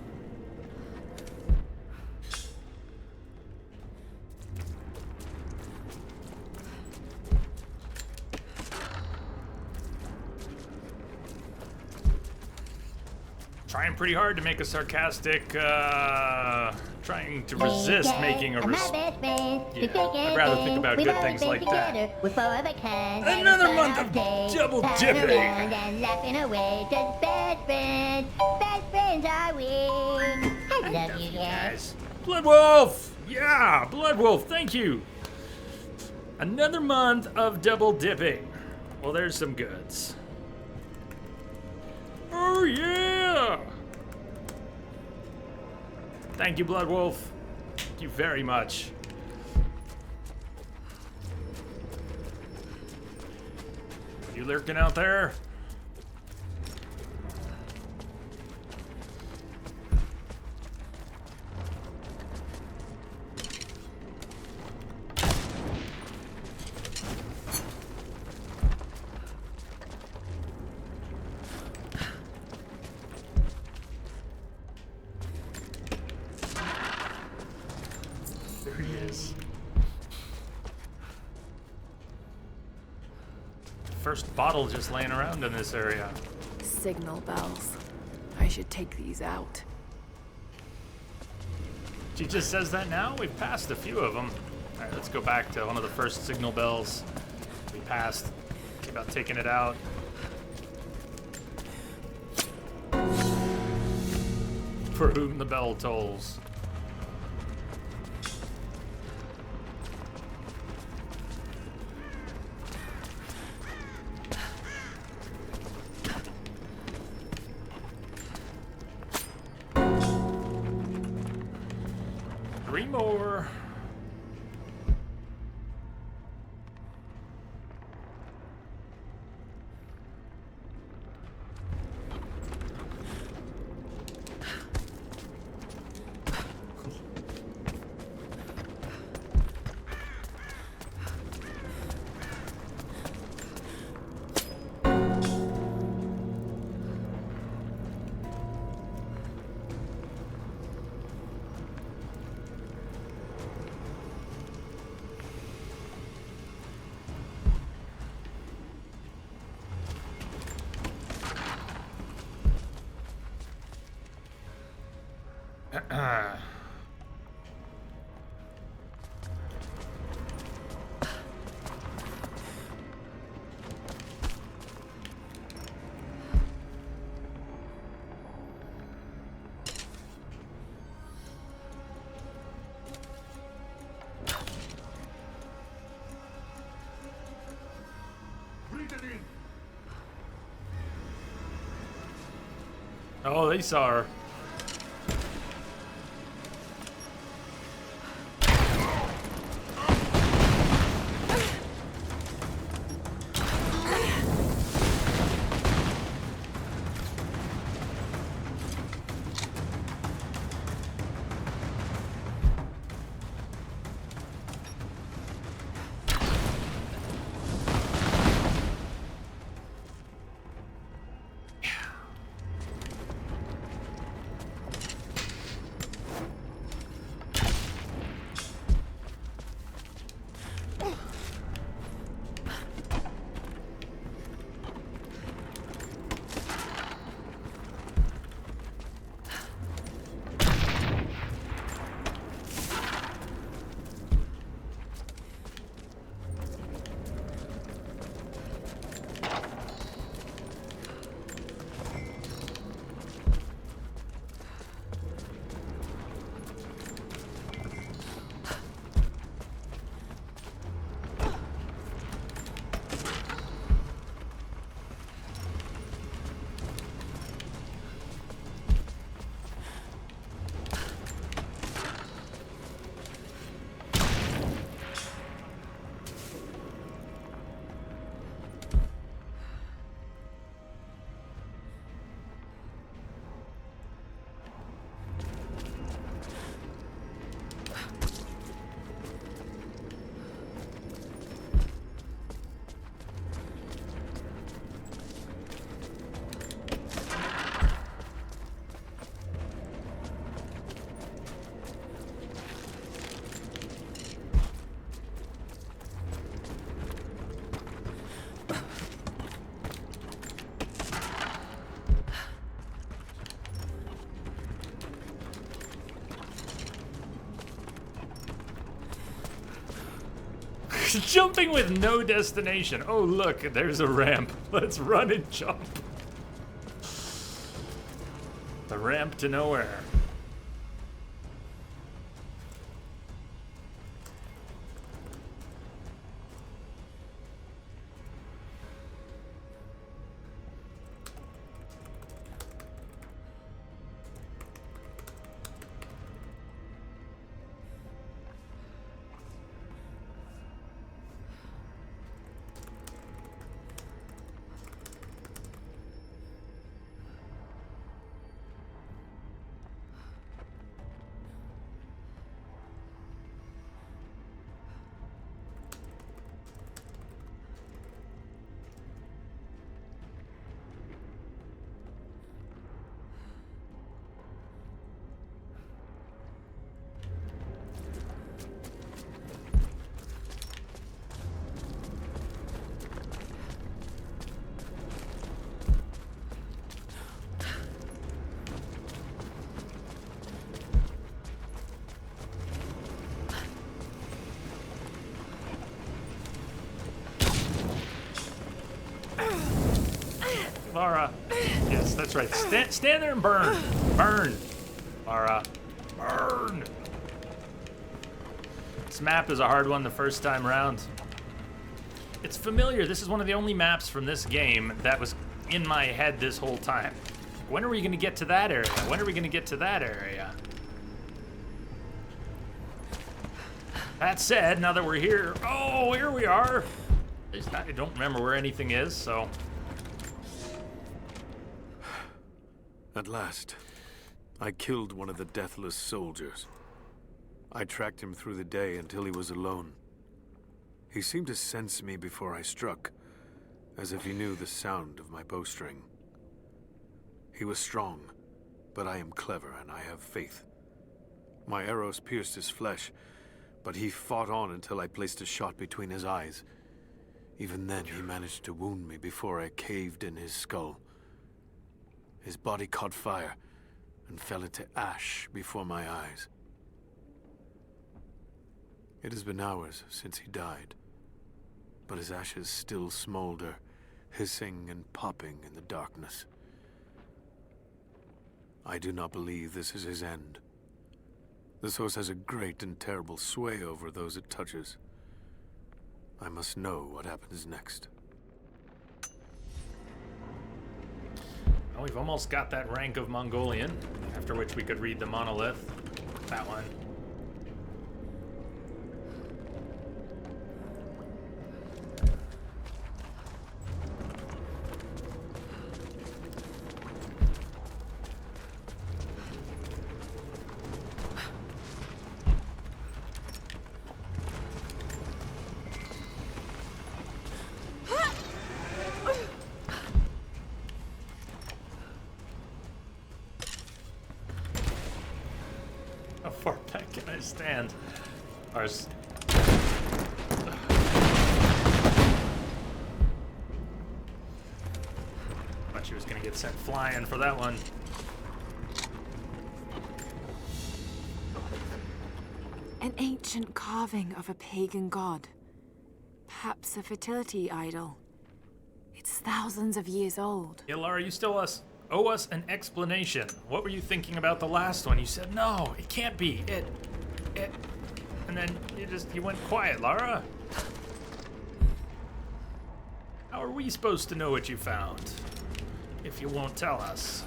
Trying pretty hard to make a sarcastic, trying to resist making a I'd rather think about good things like that. Another month of double dipping! And laughing away, just best friends. Best friends are we. I love you guys. Blood Wolf! Yeah, Blood Wolf, thank you. Another month of double dipping. Well, there's some goods. Oh, yeah. Thank you, Blood Wolf. Thank you very much. You lurking out there? There he is. First bottle just laying around in this area. Signal bells. I should take these out. She just says that now? We've passed a few of them. All right, let's go back to one of the first signal bells we passed. See about taking it out. For whom the bell tolls. Three more. Oh, they saw her. Jumping with no destination. Oh, look, there's a ramp. Let's run and jump. The ramp to nowhere. Lara. Yes, that's right. Stand there and burn. Burn, Lara. Burn. This map is a hard one the first time around. It's familiar. This is one of the only maps from this game that was in my head this whole time. When are we going to get to that area? When are we going to get to that area? That said, now that we're here, oh, here we are. I don't remember where anything is, so. At last, I killed one of the Deathless soldiers. I tracked him through the day until he was alone. He seemed to sense me before I struck, as if he knew the sound of my bowstring. He was strong, but I am clever and I have faith. My arrows pierced his flesh, but he fought on until I placed a shot between his eyes. Even then, he managed to wound me before I caved in his skull. His body caught fire and fell into ash before my eyes. It has been hours since he died, but his ashes still smolder, hissing and popping in the darkness. I do not believe this is his end. The Source has a great and terrible sway over those it touches. I must know what happens next. Well, we've almost got that rank of Mongolian, after which we could read the monolith. That one. How far back can I stand? Ours. Thought she was gonna get sent flying for that one. An ancient carving of a pagan god. Perhaps a fertility idol. It's thousands of years old. Yeah, Lara, you still owe us an explanation. What were you thinking about the last one? You said, no, it can't be. It. And then you went quiet, Lara. How are we supposed to know what you found if you won't tell us?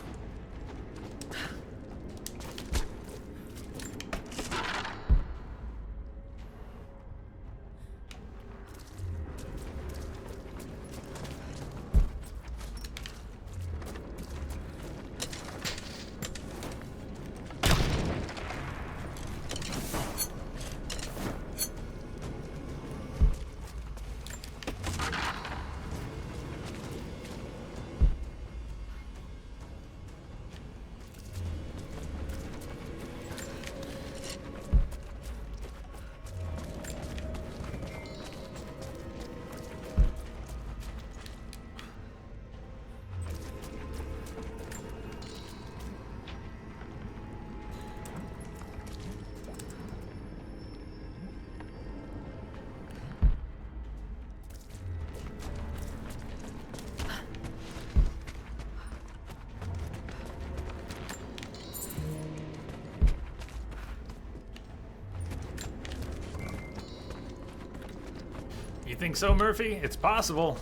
You think so, Murphy? It's possible.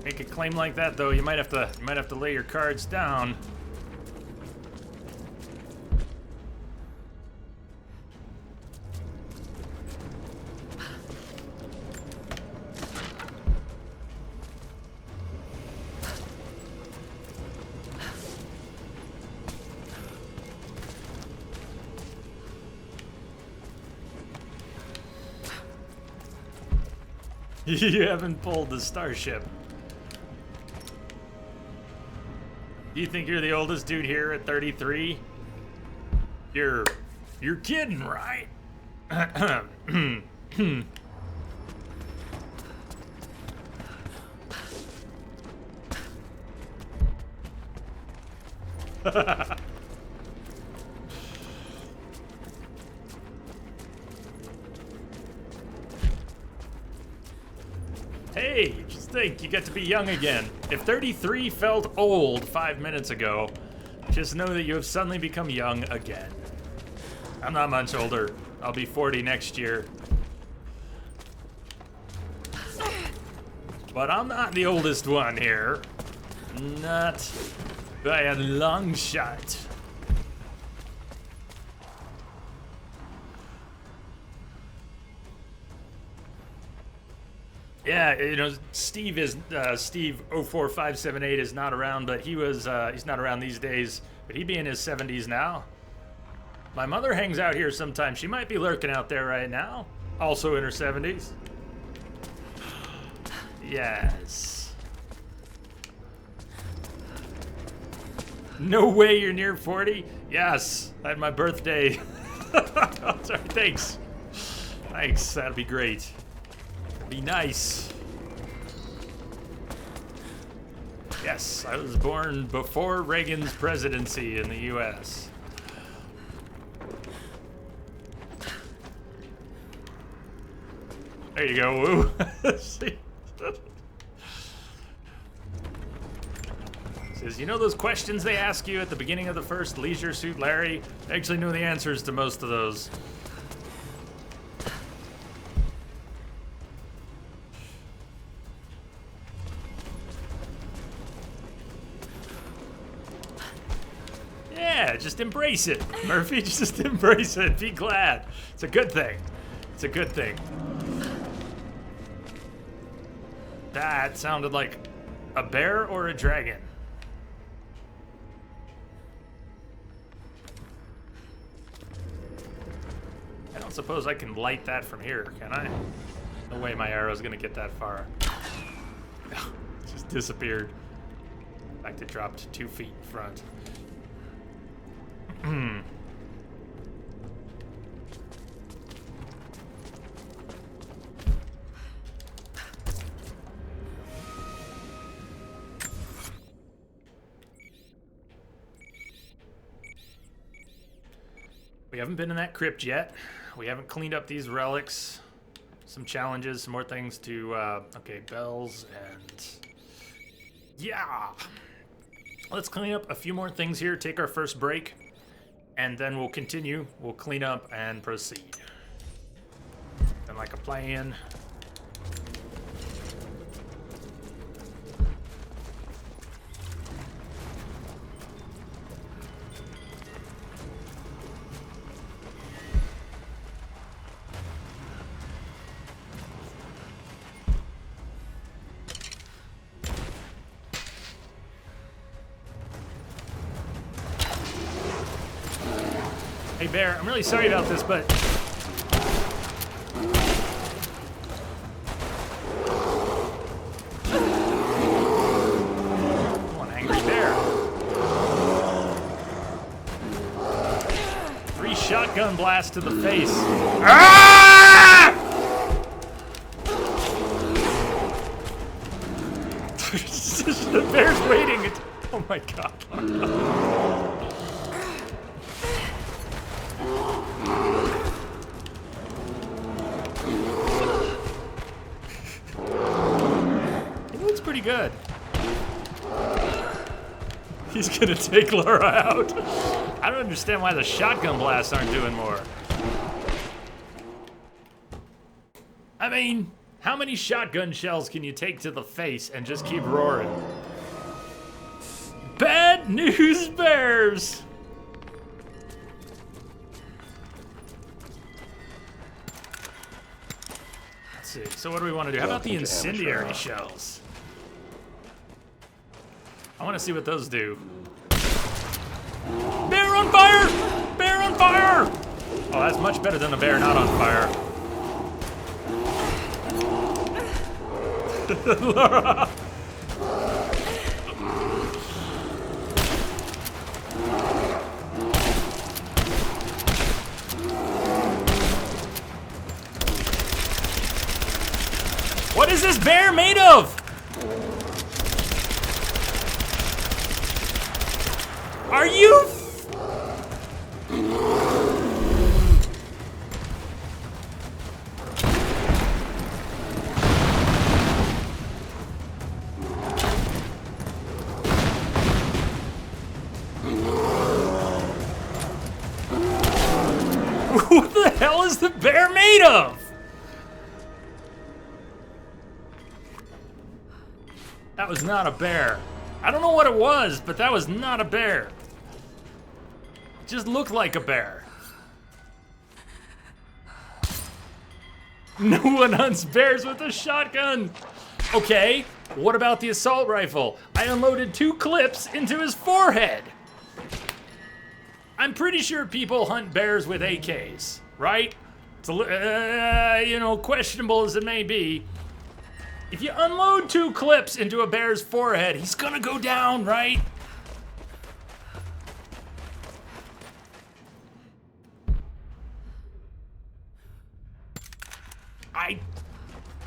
Make a claim like that, though, you might have to lay your cards down. You haven't pulled the starship. Do you think you're the oldest dude here at 33? You're kidding, right? Hey, you just think you get to be young again. If 33 felt old 5 minutes ago, just know that you have suddenly become young again. I'm not much older. I'll be 40 next year. But I'm not the oldest one here. Not by a long shot. Yeah, you know, Steve 04578 is not around, but he's not around these days, but he'd be in his 70s now. My mother hangs out here sometimes. She might be lurking out there right now, also in her 70s. Yes. No way you're near 40? Yes, I had my birthday. Sorry, thanks. Thanks, that'd be great. Be nice. Yes, I was born before Reagan's presidency in the US. There you go, Woo. See? Says, you know those questions they ask you at the beginning of the first Leisure Suit Larry? I actually know the answers to most of those. Yeah, just embrace it, Murphy. Just embrace it. Be glad. It's a good thing. It's a good thing. That sounded like a bear or a dragon. I don't suppose I can light that from here, can I? No way my arrow's gonna get that far. It just disappeared. In fact, it dropped 2 feet in front. We haven't been in that crypt yet. We haven't cleaned up these relics. Some challenges, some more things to, okay, bells and... Yeah! Let's clean up a few more things here, take our first break, and then we'll continue. We'll clean up and proceed. And like a plan. Hey Bear, I'm really sorry about this, but come on, angry bear. 3 shotgun blasts to the face. Ah! The bear's waiting. Oh my god. Pretty good. He's gonna take Laura out. I don't understand why the shotgun blasts aren't doing more. I mean, how many shotgun shells can you take to the face and just keep roaring? Bad news bears! Let's see, so what do we want to do? How about the incendiary shells? I want to see what those do. Bear on fire! Bear on fire! Oh, that's much better than a bear not on fire. Laura! What is this bear made of? Are you? What the hell is the bear made of? That was not a bear. I don't know what it was, but that was not a bear. It just looked like a bear. No one hunts bears with a shotgun. Okay, what about the assault rifle? I unloaded 2 clips into his forehead. I'm pretty sure people hunt bears with AKs, right? It's you know, questionable as it may be. If you unload 2 clips into a bear's forehead, he's gonna go down, right?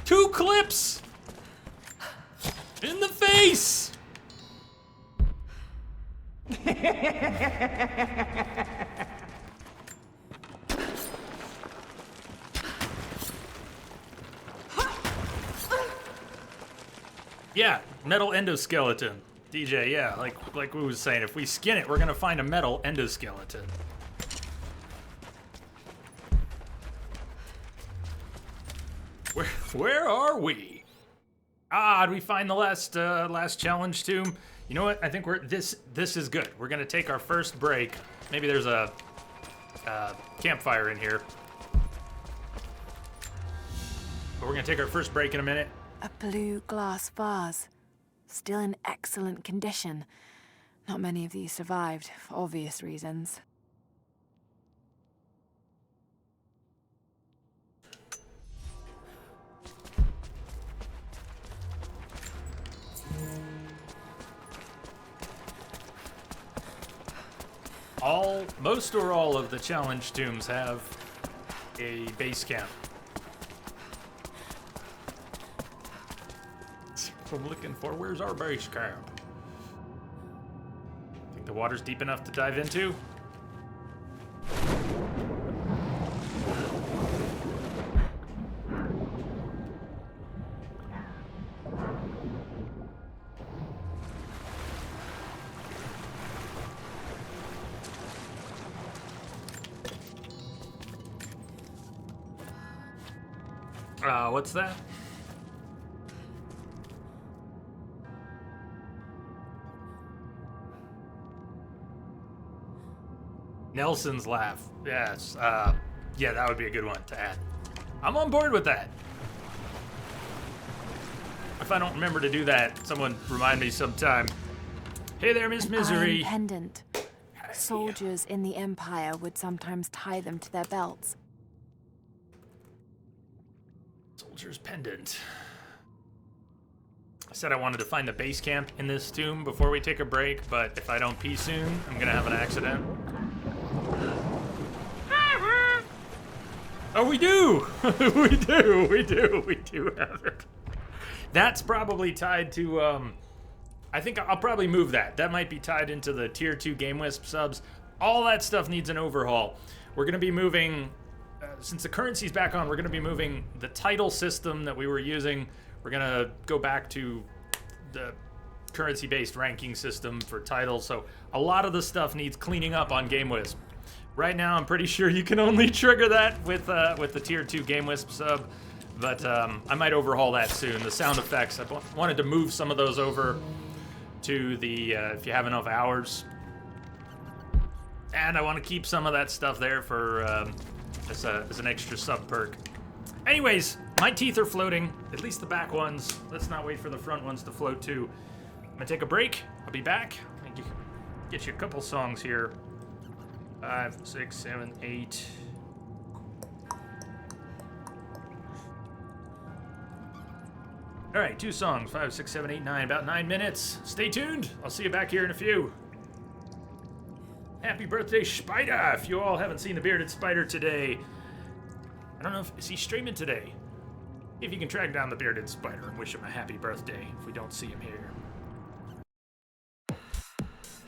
Two clips in the face. Yeah, metal endoskeleton. DJ, yeah, like we was saying, if we skin it, we're gonna find a metal endoskeleton. Where are we? Did we find the last challenge tomb? You know what? I think this is good. We're gonna take our first break. Maybe there's a campfire in here. But we're gonna take our first break in a minute. A blue glass vase, still in excellent condition. Not many of these survived, for obvious reasons. Most or all of the challenge tombs have a base camp. I'm looking for, where's our base camp? Think the water's deep enough to dive into? What's that? Nelson's laugh. Yes. Yeah, that would be a good one to add. I'm on board with that. If I don't remember to do that, someone remind me sometime. Hey there, Miss Misery. Iron pendant. Soldiers in the Empire would sometimes tie them to their belts. Soldier's pendant. I said I wanted to find the base camp in this tomb before we take a break, but if I don't pee soon, I'm gonna have an accident. Oh, we do! We do have it. That's probably tied to, I think I'll probably move that. That might be tied into the Tier 2 GameWisp subs. All that stuff needs an overhaul. We're gonna be moving, since the currency's back on, we're gonna be moving the title system that we were using. We're gonna go back to the currency-based ranking system for titles, so a lot of the stuff needs cleaning up on GameWisp. Right now, I'm pretty sure you can only trigger that with the Tier 2 GameWisp sub, but I might overhaul that soon. The sound effects, I wanted to move some of those over to the if you have enough hours, and I want to keep some of that stuff there for as an extra sub perk. Anyways, my teeth are floating, at least the back ones. Let's not wait for the front ones to float too. I'm gonna take a break. I'll be back. Get you a couple songs here. 5, 6, 7, 8. All right, 2 songs. 5, 6, 7, 8, 9. About 9 minutes. Stay tuned. I'll see you back here in a few. Happy birthday, Spider! If you all haven't seen the Bearded Spider today, I don't know is he streaming today? If you can track down the Bearded Spider and wish him a happy birthday if we don't see him here.